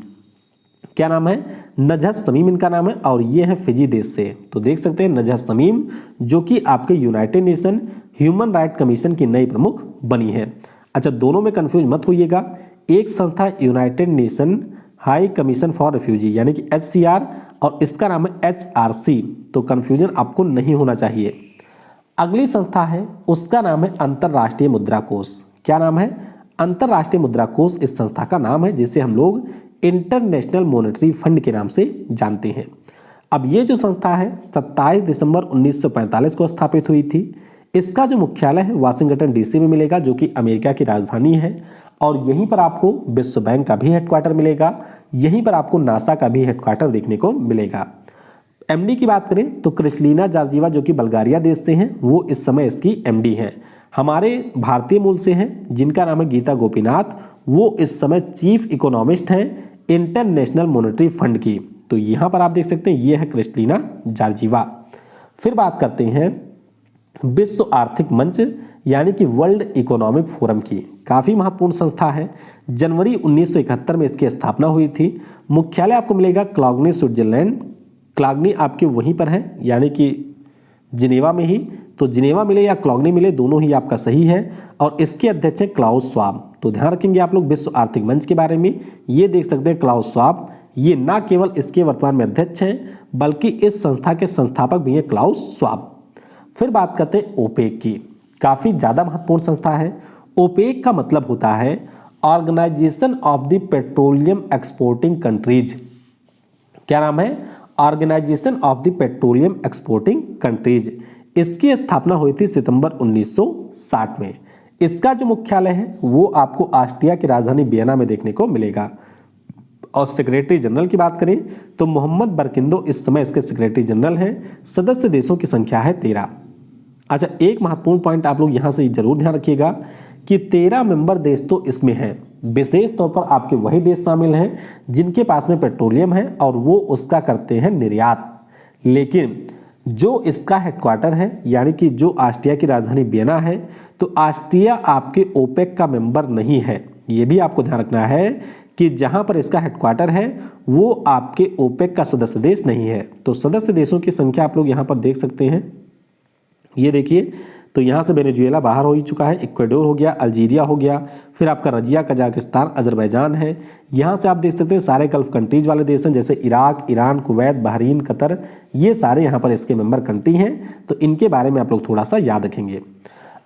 A: क्या नाम है? नजहत समीम इनका नाम है और ये है फिजी देश से। तो देख सकते हैं नजहत समीम जो कि आपके United nation human right commission की नई प्रमुख बनी है। अच्छा, दोनों में कंफ्यूज मत होइएगा। एक संस्था United nation high commission for refugee यानी कि HCR और इसका नाम है HRC। तो कंफ्यूजन आपको नहीं होना चाहिए। अगली संस्था है उसका नाम है अंतर्राष्ट्रीय मुद्रा कोष। क्या नाम है? अंतर्राष्ट्रीय मुद्रा कोष इस संस्था का नाम है जिसे हम लोग इंटरनेशनल मॉनेटरी फंड के नाम से जानते हैं। अब ये जो संस्था है 27 दिसंबर 1945 को स्थापित हुई थी। इसका जो मुख्यालय है वाशिंगटन DC में मिलेगा जो कि अमेरिका की राजधानी है और यहीं पर आपको विश्व बैंक का भी हेडक्वार्टर मिलेगा। यहीं पर आपको नासा का भी हेडक्वार्टर देखने को मिलेगा। MD की बात करें तो क्रिस्टलिना जॉर्जिवा जो कि बल्गारिया देश से हैं वो इस समय इसकी MD हैं। हमारे भारतीय मूल से हैं जिनका नाम है गीता गोपीनाथ, वो इस समय चीफ इकोनॉमिस्ट हैं इंटरनेशनल मॉनेटरी फंड की। तो यहाँ पर आप देख सकते हैं ये है क्रिस्टलिना जॉर्जिवा। फिर बात करते हैं विश्व आर्थिक मंच यानी कि वर्ल्ड इकोनॉमिक फोरम की। काफ़ी महत्वपूर्ण संस्था है। जनवरी 1971 में इसकी स्थापना हुई थी। मुख्यालय आपको मिलेगा क्लॉगनी स्विट्जरलैंड। क्लॉगनी आपके वहीं पर है यानी कि जिनेवा में ही। तो जिनेवा मिले या क्लॉगनी मिले दोनों ही आपका सही है और इसके अध्यक्ष हैं क्लाउस श्वाब। तो ध्यान रखेंगे आप लोग विश्व आर्थिक मंच के बारे में। ये देख सकते हैं क्लाउस श्वाब, ये ना केवल इसके वर्तमान में अध्यक्ष हैं बल्कि इस संस्था के संस्थापक भी हैं क्लाउस श्वाब। फिर बात करते हैं ओपेक की। काफ़ी ज़्यादा महत्वपूर्ण संस्था है। ओपेक का मतलब होता है Organization of the Petroleum Exporting Countries. क्या नाम है? Organization of the Petroleum Exporting Countries. इसकी स्थापना हुई थी सितंबर 1960 में। इसका जो मुख्यालय है वो आपको ऑस्ट्रिया की राजधानी वियना में देखने को मिलेगा। और सेक्रेटरी जनरल की बात करें तो मोहम्मद बरकिंदो इस समय इसके सेक्रेटरी जनरल हैं। सदस्य देशों की संख्या है 13। अच्छा, एक महत्वपूर्ण पॉइंट आप लोग यहाँ से जरूर ध्यान रखिएगा कि 13 मेंबर देश तो इसमें हैं। विशेष तौर पर आपके वही देश शामिल हैं जिनके पास में पेट्रोलियम है और वो उसका करते हैं निर्यात। लेकिन जो इसका हेडक्वार्टर है यानी कि जो ऑस्ट्रिया की राजधानी वियना है, तो ऑस्ट्रिया आपके ओपेक का मेंबर नहीं है। ये भी आपको ध्यान रखना है कि जहां पर इसका हेडक्वार्टर है वो आपके ओपेक का सदस्य देश नहीं है। तो सदस्य देशों की संख्या आप लोग यहाँ पर देख सकते हैं। ये देखिए, तो यहाँ से वेनेजुएला बाहर हो ही चुका है, इक्वाडोर हो गया, अल्जीरिया हो गया, फिर आपका रजिया, कजाकिस्तान, अजरबैजान है। यहाँ से आप देख सकते हैं सारे गल्फ कंट्रीज वाले देश हैं जैसे Iraq, Iran, Kuwait, Bahrain, Qatar, ये सारे यहाँ पर इसके मेंबर कंट्री हैं। तो इनके बारे में आप लोग थोड़ा सा याद रखेंगे।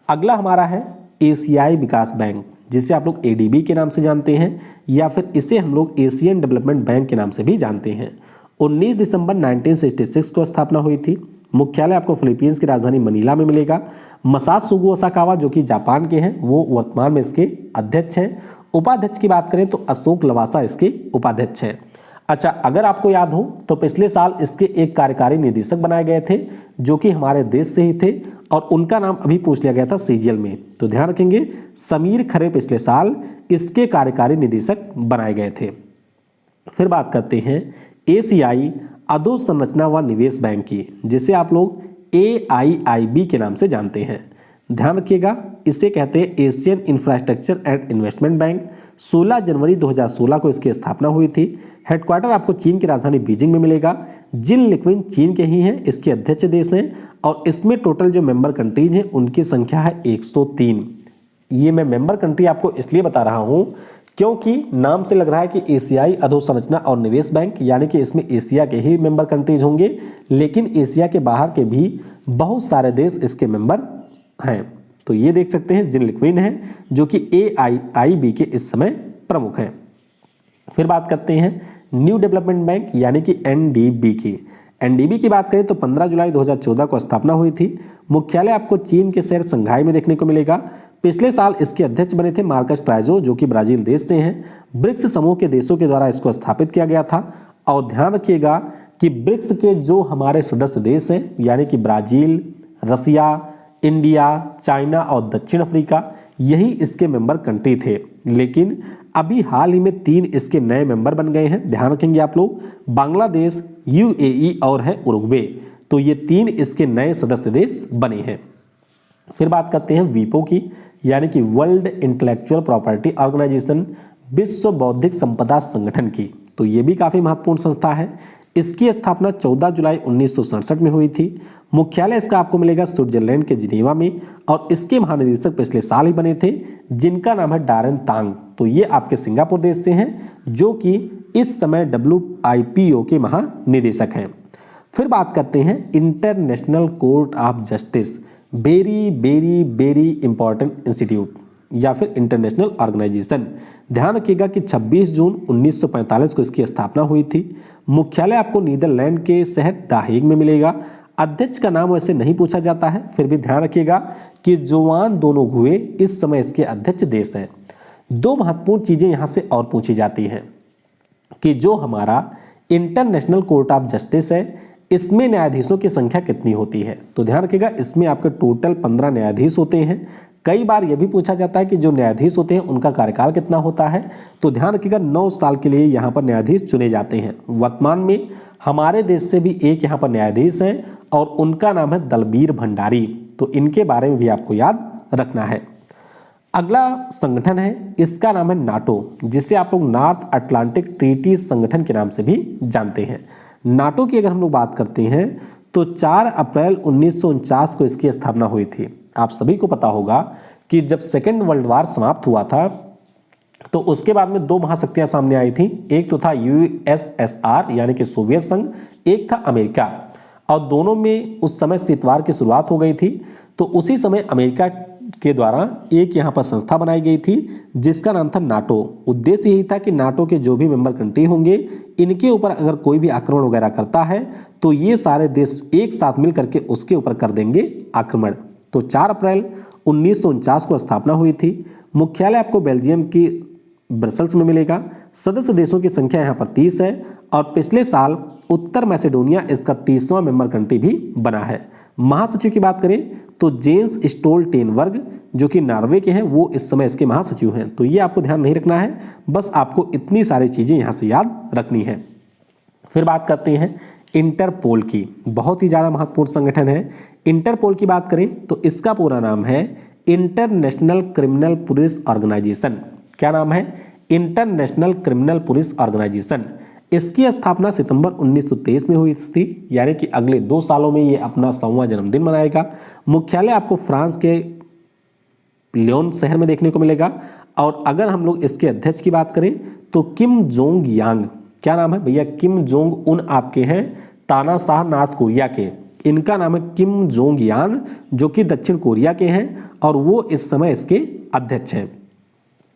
A: अगला हमारा है एशियाई विकास बैंक, जिसे आप लोग ADB के नाम से जानते हैं या फिर इसे हम लोग एशियन डेवलपमेंट बैंक के नाम से भी जानते हैं। 19 दिसंबर 1966 को स्थापना हुई थी। मुख्यालय आपको फिलीपींस की राजधानी मनीला में मिलेगा। मसात्सुगो ओसाकावा जो कि जापान के हैं वो वर्तमान में इसके अध्यक्ष हैं। उपाध्यक्ष की बात करें तो अशोक लवासा इसके उपाध्यक्ष हैं। अच्छा, अगर आपको याद हो तो पिछले साल इसके एक कार्यकारी निदेशक बनाए गए थे जो कि हमारे देश से ही थे और उनका नाम अभी पूछ लिया गया था CGL में। तो ध्यान रखेंगे समीर खरे पिछले साल इसके कार्यकारी निदेशक बनाए गए थे। फिर बात करते हैं एशियाई अधोसंरचना व निवेश बैंक की, जिसे आप लोग AIIB के नाम से जानते हैं। ध्यान रखिएगा, इसे कहते हैं Asian infrastructure and investment bank. 16 जनवरी 2016 को इसकी स्थापना हुई थी। हेडक्वार्टर आपको चीन की राजधानी बीजिंग में मिलेगा। जिन लिक्विन चीन के ही हैं, इसके अध्यक्ष देश हैं और इसमें टोटल जो मेंबर कंट्रीज हैं उनकी संख्या है 103। ये मैं मेंबर कंट्री आपको इसलिए बता रहा हूं क्योंकि नाम से लग रहा है कि एशियाई अधोसंरचना और निवेश बैंक, यानी कि इसमें एशिया के ही मेंबर कंट्रीज होंगे, लेकिन एशिया के बाहर के भी बहुत सारे देश इसके मेंबर हैं। तो ये देख सकते हैं जिन लिक्विन हैं जो कि AIIB के इस समय प्रमुख हैं। फिर बात करते हैं न्यू डेवलपमेंट बैंक यानी कि NDB की। NDB की बात करें तो 15 जुलाई 2014 को स्थापना हुई थी। मुख्यालय आपको चीन के शहर संघाई में देखने को मिलेगा। पिछले साल इसके अध्यक्ष बने थे मार्कस ट्राइजो, जो कि ब्राजील देश से हैं। ब्रिक्स समूह के देशों के द्वारा इसको स्थापित किया गया था। और ध्यान रखिएगा कि ब्रिक्स के जो हमारे सदस्य देश हैं यानी कि ब्राजील, रसिया, इंडिया, चाइना और दक्षिण अफ्रीका, यही इसके मेंबर कंट्री थे, लेकिन अभी हाल ही में 3 इसके नए मेंबर बन गए हैं। ध्यान रखेंगे आप लोग, बांग्लादेश, UAE और है उरुग्वे। तो ये 3 इसके नए सदस्य देश बने हैं। फिर बात करते हैं WIPO की, यानी कि वर्ल्ड इंटेलेक्चुअल प्रॉपर्टी ऑर्गेनाइजेशन, विश्व बौद्धिक संपदा संगठन की। तो ये भी काफ़ी महत्वपूर्ण संस्था है। इसकी स्थापना 14 जुलाई 1967 में हुई थी। मुख्यालय इसका आपको मिलेगा स्विट्जरलैंड के जिनेवा में और इसके महानिदेशक पिछले साल ही बने थे, जिनका नाम है डारेन तांग। तो ये आपके सिंगापुर देश से हैं, जो कि इस समय WIPO के महानिदेशक हैं। फिर बात करते हैं international court of justice, very important institute या फिर इंटरनेशनल ऑर्गेनाइजेशन। ध्यान रखिएगा कि 26 जून 1945 को इसकी स्थापना हुई थी। मुख्यालय आपको नीदरलैंड के शहर द हेग में मिलेगा। अध्यक्ष का नाम वैसे नहीं पूछा जाता है, फिर भी ध्यान रखिएगा कि जोआन डोनोघुए इस समय इसके अध्यक्ष देश हैं। 2 महत्वपूर्ण चीजें यहां से और पूछी जाती हैं कि जो हमारा इंटरनेशनल कोर्ट ऑफ जस्टिस है, इसमें न्यायाधीशों की संख्या कितनी होती है। तो ध्यान रखिएगा, इसमें आपके टोटल 15 न्यायाधीश होते हैं। कई बार यह भी पूछा जाता है कि जो न्यायाधीश होते हैं उनका कार्यकाल कितना होता है। तो ध्यान रखिएगा 9 साल के लिए यहाँ पर न्यायाधीश चुने जाते हैं। वर्तमान में हमारे देश से भी एक यहाँ पर न्यायाधीश हैं और उनका नाम है दलबीर भंडारी। तो इनके बारे में भी आपको याद रखना है। अगला संगठन है, इसका नाम है नाटो, जिसे आप लोग नॉर्थ अटलांटिक ट्रीटी संगठन के नाम से भी जानते हैं। नाटो की अगर हम लोग बात करते हैं तो 4 अप्रैल 1949 को इसकी स्थापना हुई थी। आप सभी को पता होगा कि जब सेकेंड वर्ल्ड वार समाप्त हुआ था तो उसके बाद में 2 महाशक्तियां सामने आई थी। एक तो था USSR यानी कि सोवियत संघ, एक था अमेरिका, और दोनों में उस समय शीतवार की शुरुआत हो गई थी। तो उसी समय अमेरिका के द्वारा एक यहाँ पर संस्था बनाई गई थी जिसका नाम था नाटो। उद्देश्य यही था कि नाटो के जो भी मेंबर कंट्री होंगे, इनके ऊपर अगर कोई भी आक्रमण वगैरह करता है तो ये सारे देश एक साथ मिल करके उसके ऊपर कर देंगे आक्रमण। तो 4 अप्रैल 1949 को स्थापना हुई थी। मुख्यालय आपको बेल्जियम की ब्रसल्स में मिलेगा। सदस्य देशों की संख्या यहाँ पर 30 है और पिछले साल उत्तर मैसेडोनिया इसका 30वां मेंबर कंट्री भी बना है। महासचिव की बात करें तो जेंस स्टोल्टेनबर्ग, जो कि नॉर्वे के हैं, वो इस समय इसके महासचिव हैं। तो ये आपको ध्यान नहीं रखना है, बस आपको इतनी सारी चीजें यहाँ से याद रखनी है। फिर बात करते हैं इंटरपोल की, बहुत ही ज़्यादा महत्वपूर्ण संगठन है। इंटरपोल की बात करें तो इसका पूरा नाम है इंटरनेशनल क्रिमिनल पुलिस ऑर्गेनाइजेशन। क्या नाम है? International Criminal Police Organization. इसकी स्थापना सितंबर 1923 में हुई थी, यानी कि अगले 2 सालों में ये अपना 100वां जन्मदिन मनाएगा। मुख्यालय आपको फ्रांस के लियोन शहर में देखने को मिलेगा। और अगर हम लोग इसके अध्यक्ष की बात करें तो किम जोंग यांग। क्या नाम है भैया? किम जोंग उन आपके हैं तानाशाह नॉर्थ कोरिया के। इनका नाम है किम जोंग यान, जो कि दक्षिण कोरिया के हैं और वो इस समय इसके अध्यक्ष हैं।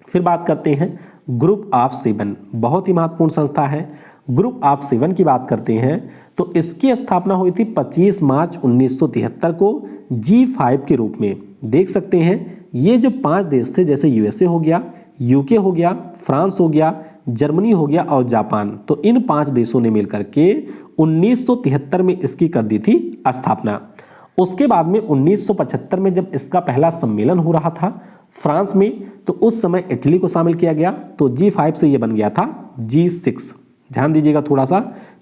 A: फिर बात करते हैं ग्रुप ऑफ 7, बहुत ही महत्वपूर्ण संस्था है। ग्रुप ऑफ 7 की बात करते हैं तो इसकी स्थापना हुई थी 25 मार्च 1973 को G5 के रूप में। देख सकते हैं ये जो 5 देश थे, जैसे USA हो गया, UK हो गया, फ्रांस हो गया, जर्मनी हो गया और जापान, तो इन 5 देशों ने मिलकर के 1973 में इसकी कर दी थी स्थापना। उसके बाद में 1975 में जब इसका पहला सम्मेलन हो रहा था फ्रांस में, तो उस समय इटली को शामिल किया गया, तो G5 से ये बन गया था G6। ध्यान दीजिएगा थोड़ा सा,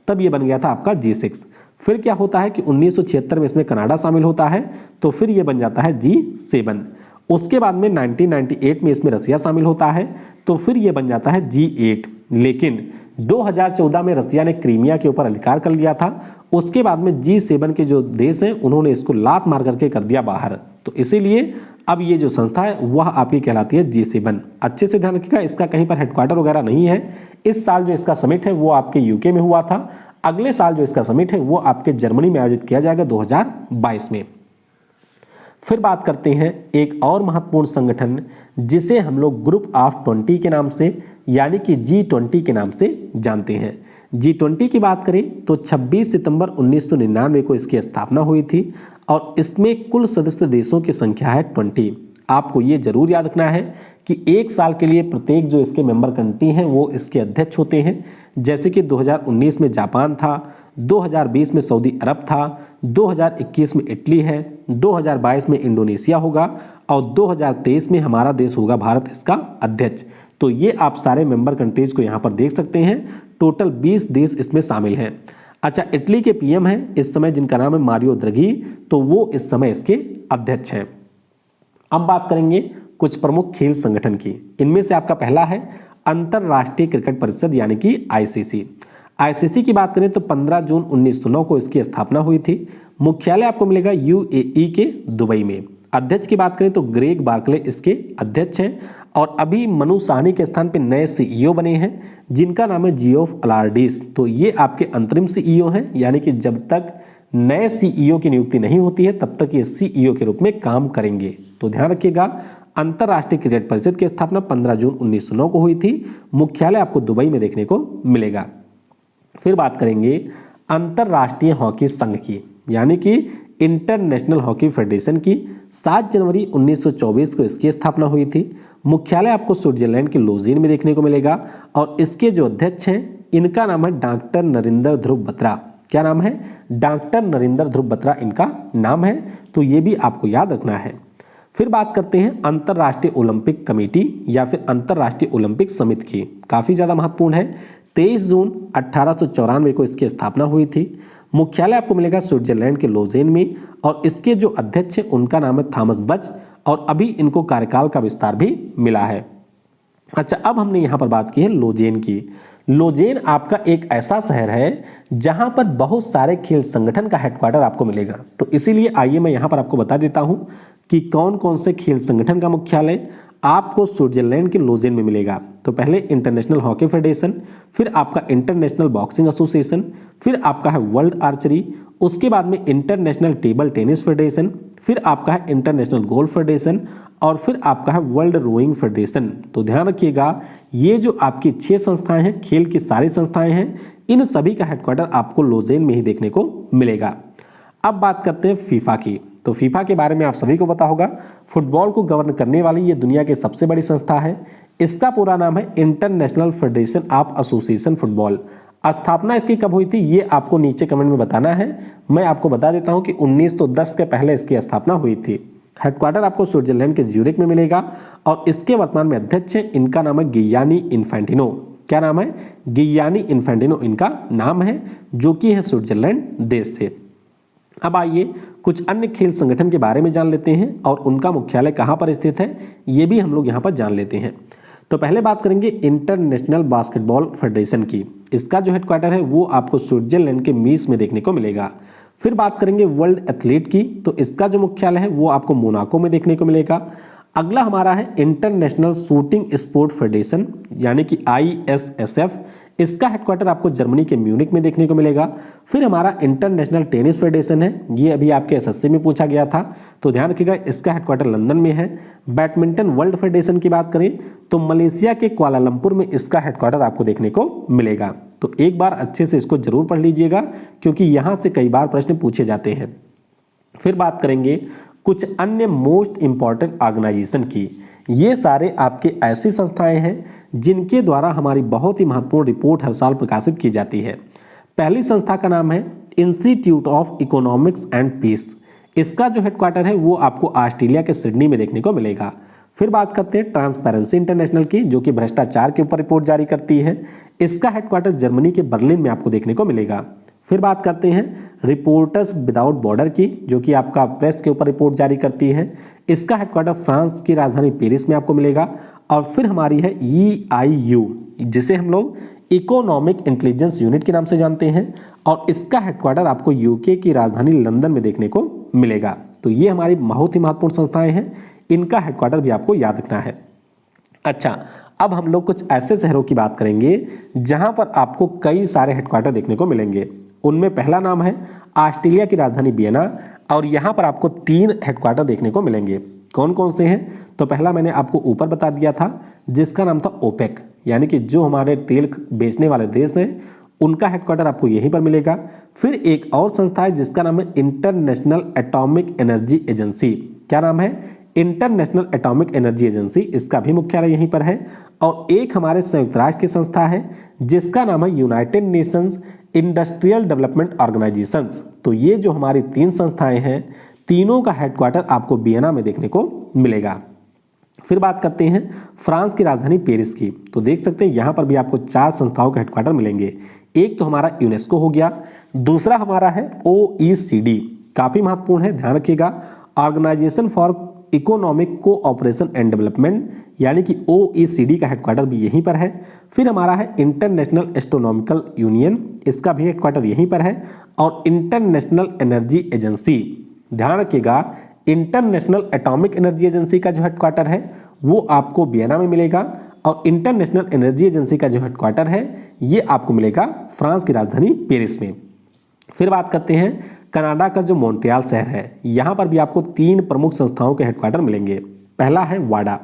A: तब ये बन गया था आपका G6। फिर क्या होता है कि 1976 में इसमें कनाडा शामिल होता है, तो फिर ये बन जाता है G7। उसके बाद में 1998 में इसमें रसिया शामिल होता है, तो फिर ये बन जाता है G8। लेकिन 2014 में रसिया ने क्रीमिया के ऊपर अधिकार कर लिया था। उसके बाद में G7 के जो देश हैं उन्होंने इसको लात मार करके कर दिया बाहर, तो इसीलिए अब ये जो संस्था है वह आपकी कहलाती है G7। अच्छे से ध्यान रखिएगा, इसका कहीं पर हेडक्वार्टर वगैरह नहीं है। इस साल जो इसका समिट है वो आपके यूके में हुआ था। अगले साल जो इसका समिट है वो आपके जर्मनी में आयोजित किया जाएगा 2022 में। फिर बात करते हैं एक और महत्वपूर्ण संगठन जिसे हम लोग ग्रुप ऑफ 20 के नाम से यानी कि G20 के नाम से जानते हैं। G20 की बात करें तो 26 सितंबर 1999 को इसकी स्थापना हुई थी और इसमें कुल सदस्य देशों की संख्या है 20। आपको ये जरूर याद रखना है कि एक साल के लिए प्रत्येक जो इसके मेंबर कंट्री हैं वो इसके अध्यक्ष होते हैं। जैसे कि 2019 में जापान था, 2020 में सऊदी अरब था, 2021 में इटली है, 2022 में इंडोनेशिया होगा और 2023 में हमारा देश होगा भारत इसका अध्यक्ष। तो ये आप सारे मेंबर कंट्रीज को यहाँ पर देख सकते हैं। टोटल 20 देश इसमें शामिल हैं। अच्छा, इटली के पीएम हैं इस समय जिनका नाम है मारियो द्रघी, तो वो इस समय इसके अध्यक्ष हैं। अब बात करेंगे कुछ प्रमुख खेल संगठन की। इनमें से आपका पहला है अंतरराष्ट्रीय क्रिकेट परिषद यानी कि आईसीसी। आईसीसी की बात करें तो 15 जून 1909 को इसकी स्थापना हुई थी। मुख्यालय आपको मिलेगा यूएई के दुबई में। अध्यक्ष की बात करें तो ग्रेग बार्कले इसके अध्यक्ष हैं और अभी मनु साहनी के स्थान पे नए सीईओ बने हैं जिनका नाम है जियोफ अलार्डिस। तो ये आपके अंतरिम सीईओ हैं, यानी कि जब तक नए सीईओ की नियुक्ति नहीं होती है तब तक ये सीईओ के रूप में काम करेंगे। तो ध्यान रखिएगा, अंतरराष्ट्रीय क्रिकेट परिषद की स्थापना 15 जून 1909 को हुई थी। मुख्यालय आपको दुबई में देखने को मिलेगा। फिर बात करेंगे अंतरराष्ट्रीय हॉकी संघ की यानी कि इंटरनेशनल हॉकी फेडरेशन की। 7 जनवरी 1924 को इसकी स्थापना हुई थी। मुख्यालय आपको स्विट्जरलैंड के लोजेन में देखने को मिलेगा और इसके जो अध्यक्ष हैं इनका नाम है डॉक्टर नरेंद्र ध्रुव बत्रा। क्या नाम है? डॉक्टर नरेंद्र ध्रुव बत्रा इनका नाम है, तो ये भी आपको याद रखना है। फिर बात करते हैं अंतरराष्ट्रीय ओलंपिक कमेटी या फिर अंतरराष्ट्रीय ओलंपिक समिति की। काफ़ी ज़्यादा महत्वपूर्ण है। 23 जून 1894 को इसकी स्थापना हुई थी। मुख्यालय आपको मिलेगा स्विट्जरलैंड के लोजेन में और इसके जो अध्यक्ष हैं उनका नाम है थॉमस बच और अभी इनको कार्यकाल का विस्तार भी मिला है। अच्छा, अब हमने यहाँ पर बात की है लोजेन की। लोजेन आपका एक ऐसा शहर है जहाँ पर बहुत सारे खेल संगठन का हेडक्वार्टर आपको मिलेगा। तो इसीलिए आइए मैं यहाँ पर आपको बता देता हूँ कि कौन कौन से खेल संगठन का मुख्यालय आपको स्विट्जरलैंड के लोजेन में मिलेगा। तो पहले इंटरनेशनल हॉकी फेडरेशन, फिर आपका इंटरनेशनल बॉक्सिंग एसोसिएशन, फिर आपका है वर्ल्ड आर्चरी, उसके बाद में इंटरनेशनल टेबल टेनिस फेडरेशन, फिर आपका है इंटरनेशनल गोल्फ फेडरेशन और फिर आपका है वर्ल्ड रोइंग फेडरेशन। तो ध्यान रखिएगा, ये जो आपकी 6 संस्थाएं हैं, खेल की सारी संस्थाएं हैं, इन सभी का हेडक्वार्टर आपको लोजेन में ही देखने को मिलेगा। अब बात करते हैं फीफा की। तो फीफा के बारे में आप सभी को पता होगा, फुटबॉल को गवर्न करने वाली ये दुनिया की सबसे बड़ी संस्था है। इसका पूरा नाम है international federation of association football. स्थापना इसकी कब हुई थी ये आपको नीचे कमेंट में बताना है। मैं आपको बता देता हूं कि 1910 के पहले इसकी स्थापना हुई थी। हेडक्वार्टर आपको स्विट्जरलैंड के ज्यूरिख में मिलेगा और इसके वर्तमान में अध्यक्ष हैं, इनका नाम है गियानी इन्फेंटिनो। क्या नाम है? गियानी इन्फेंटिनो इनका नाम है, जो कि है स्विट्जरलैंड देश से। अब आइए कुछ अन्य खेल संगठन के बारे में जान लेते हैं और उनका मुख्यालय कहाँ पर स्थित है ये भी हम लोग यहाँ पर जान लेते हैं। तो पहले बात करेंगे इंटरनेशनल बास्केटबॉल फेडरेशन की। इसका जो हेडक्वार्टर है वो आपको स्विट्जरलैंड के मीस में देखने को मिलेगा। फिर बात करेंगे वर्ल्ड एथलीट की। तो इसका जो मुख्यालय है वो आपको मोनाको में देखने को मिलेगा। अगला हमारा है इंटरनेशनल शूटिंग स्पोर्ट फेडरेशन यानी कि ISSF। इसका हेडक्वार्टर आपको जर्मनी के म्यूनिक में देखने को मिलेगा। फिर हमारा इंटरनेशनल टेनिस फेडरेशन है, ये अभी आपके SSC में पूछा गया था, तो ध्यान रखिएगा इसका हेडक्वार्टर लंदन में है। बैडमिंटन वर्ल्ड फेडरेशन की बात करें तो मलेशिया के कुआलालंपुर में इसका हेडक्वार्टर आपको देखने को मिलेगा। तो एक बार अच्छे से इसको जरूर पढ़ लीजिएगा क्योंकि यहाँ से कई बार प्रश्न पूछे जाते हैं। फिर बात करेंगे कुछ अन्य मोस्ट इंपॉर्टेंट ऑर्गेनाइजेशन की। ये सारे आपके ऐसी संस्थाएं हैं जिनके द्वारा हमारी बहुत ही महत्वपूर्ण रिपोर्ट हर साल प्रकाशित की जाती है। पहली संस्था का नाम है Institute of Economics and Peace. इसका जो हेडक्वार्टर है वो आपको ऑस्ट्रेलिया के सिडनी में देखने को मिलेगा। फिर बात करते हैं ट्रांसपेरेंसी इंटरनेशनल की, जो कि भ्रष्टाचार के ऊपर रिपोर्ट जारी करती है। इसका हेडक्वार्टर जर्मनी के बर्लिन में आपको देखने को मिलेगा। फिर बात करते हैं रिपोर्टर्स विदाउट बॉर्डर की, जो कि आपका प्रेस के ऊपर रिपोर्ट जारी करती है। इसका हेडक्वार्टर फ्रांस की राजधानी पेरिस में आपको मिलेगा। और फिर हमारी है EIU, जिसे हम लोग इकोनॉमिक इंटेलिजेंस यूनिट के नाम से जानते हैं, और इसका हेडक्वार्टर आपको UK की राजधानी लंदन में देखने को मिलेगा। तो ये हमारी बहुत ही महत्वपूर्ण संस्थाएं हैं, इनका हेडक्वार्टर भी आपको याद रखना है। अच्छा, अब हम लोग कुछ ऐसे शहरों की बात करेंगे जहां पर आपको कई सारे हेडक्वार्टर देखने को मिलेंगे। उनमें पहला नाम है ऑस्ट्रेलिया की राजधानी वियना, और यहाँ पर आपको 3 हेडक्वार्टर देखने को मिलेंगे। कौन कौन से हैं? तो पहला मैंने आपको ऊपर बता दिया था, जिसका नाम था ओपेक, यानी कि जो हमारे तेल बेचने वाले देश हैं उनका हेडक्वार्टर आपको यहीं पर मिलेगा। फिर एक और संस्था है जिसका नाम है इंटरनेशनल एटॉमिक एनर्जी एजेंसी। क्या नाम है? International atomic energy agency. इसका भी मुख्यालय यहीं पर है। और एक हमारे संयुक्त राष्ट्र की संस्था है जिसका नाम है United Nations industrial development organisations. तो ये जो हमारी 3 संस्थाएं हैं, तीनों का हेडक्वार्टर आपको वियना में देखने को मिलेगा। फिर बात करते हैं फ्रांस की राजधानी पेरिस की। तो देख सकते हैं यहाँ पर भी आपको 4 संस्थाओं के हेडक्वार्टर मिलेंगे। एक तो हमारा यूनेस्को हो गया, दूसरा हमारा है OECD, काफ़ी महत्वपूर्ण है, ध्यान रखिएगा, Organisation for Economic Cooperation and Development, यानी कि OECD का हेडक्वार्टर भी यहीं पर है। फिर हमारा है इंटरनेशनल एस्ट्रोनॉमिकल यूनियन, इसका भी हेडक्वार्टर यहीं पर है। और इंटरनेशनल एनर्जी एजेंसी, ध्यान रखिएगा, इंटरनेशनल एटॉमिक एनर्जी एजेंसी का जो हेडक्वार्टर है वो आपको वियना में मिलेगा, और इंटरनेशनल एनर्जी एजेंसी का जो हेडक्वार्टर है ये आपको मिलेगा फ्रांस की राजधानी पेरिस में। फिर बात करते हैं कनाडा का जो मॉन्ट्रियल शहर है, यहाँ पर भी आपको 3 प्रमुख संस्थाओं के हेडक्वार्टर मिलेंगे। पहला है वाडा।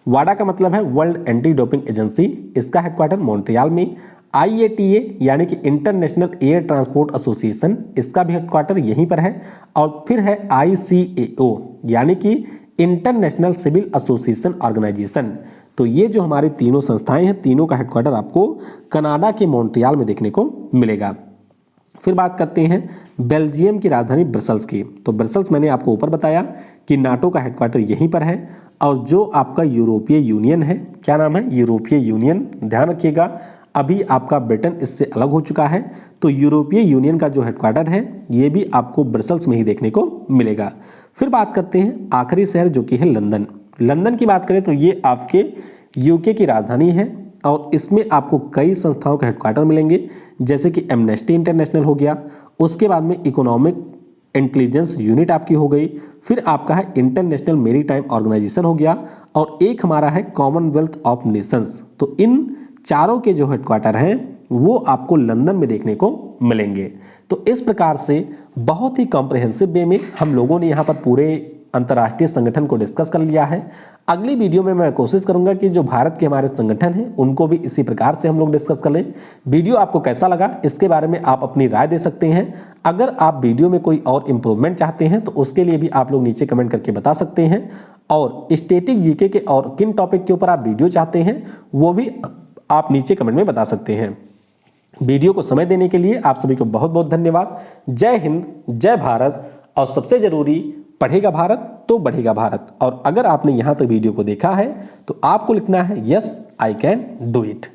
A: वाडा का मतलब है वर्ल्ड एंटी डोपिंग एजेंसी, इसका हेडक्वार्टर मॉन्ट्रियल में। IATA यानी कि इंटरनेशनल एयर ट्रांसपोर्ट एसोसिएशन, इसका भी हेडक्वार्टर यहीं पर है। और फिर है ICAO यानी कि इंटरनेशनल सिविल एसोसिएशन ऑर्गेनाइजेशन। तो ये जो हमारी तीनों संस्थाएं हैं, तीनों का हेडक्वार्टर आपको कनाडा के मॉन्ट्रियल में देखने को मिलेगा। फिर बात करते हैं बेल्जियम की राजधानी ब्रसल्स की। तो ब्रसल्स मैंने आपको ऊपर बताया कि नाटो का हेडक्वार्टर यहीं पर है। और जो आपका यूरोपीय यूनियन है, क्या नाम है? यूरोपीय यूनियन, ध्यान रखिएगा, अभी आपका ब्रिटेन इससे अलग हो चुका है। तो यूरोपीय यूनियन का जो हेडक्वार्टर है ये भी आपको ब्रसल्स में ही देखने को मिलेगा। फिर बात करते हैं आखिरी शहर जो कि है लंदन। लंदन की बात करें तो ये आपके UK की राजधानी है, और इसमें आपको कई संस्थाओं के हेडक्वार्टर मिलेंगे, जैसे कि एमनेस्टी इंटरनेशनल हो गया, उसके बाद में इकोनॉमिक इंटेलिजेंस यूनिट आपकी हो गई, फिर आपका है इंटरनेशनल मेरीटाइम ऑर्गेनाइजेशन हो गया, और एक हमारा है कॉमनवेल्थ ऑफ नेशंस। तो इन चारों के जो हेडक्वार्टर हैं वो आपको लंदन में देखने को मिलेंगे। तो इस प्रकार से बहुत ही कॉम्प्रिहेंसिव वे में हम लोगों ने यहाँ पर पूरे अंतर्राष्ट्रीय संगठन को डिस्कस कर लिया है। अगली वीडियो में मैं कोशिश करूंगा कि जो भारत के हमारे संगठन हैं उनको भी इसी प्रकार से हम लोग डिस्कस कर लें। वीडियो आपको कैसा लगा इसके बारे में आप अपनी राय दे सकते हैं। अगर आप वीडियो में कोई और इम्प्रूवमेंट चाहते हैं तो उसके लिए भी आप लोग नीचे कमेंट करके बता सकते हैं। और स्टैटिक जीके के और किन टॉपिक के ऊपर आप वीडियो चाहते हैं वो भी आप नीचे कमेंट में बता सकते हैं। वीडियो को समय देने के लिए आप सभी को बहुत बहुत धन्यवाद। जय हिंद, जय भारत, और सबसे जरूरी, पढ़ेगा भारत तो बढ़ेगा भारत। और अगर आपने यहाँ तक वीडियो को देखा है तो आपको लिखना है yes I can do it.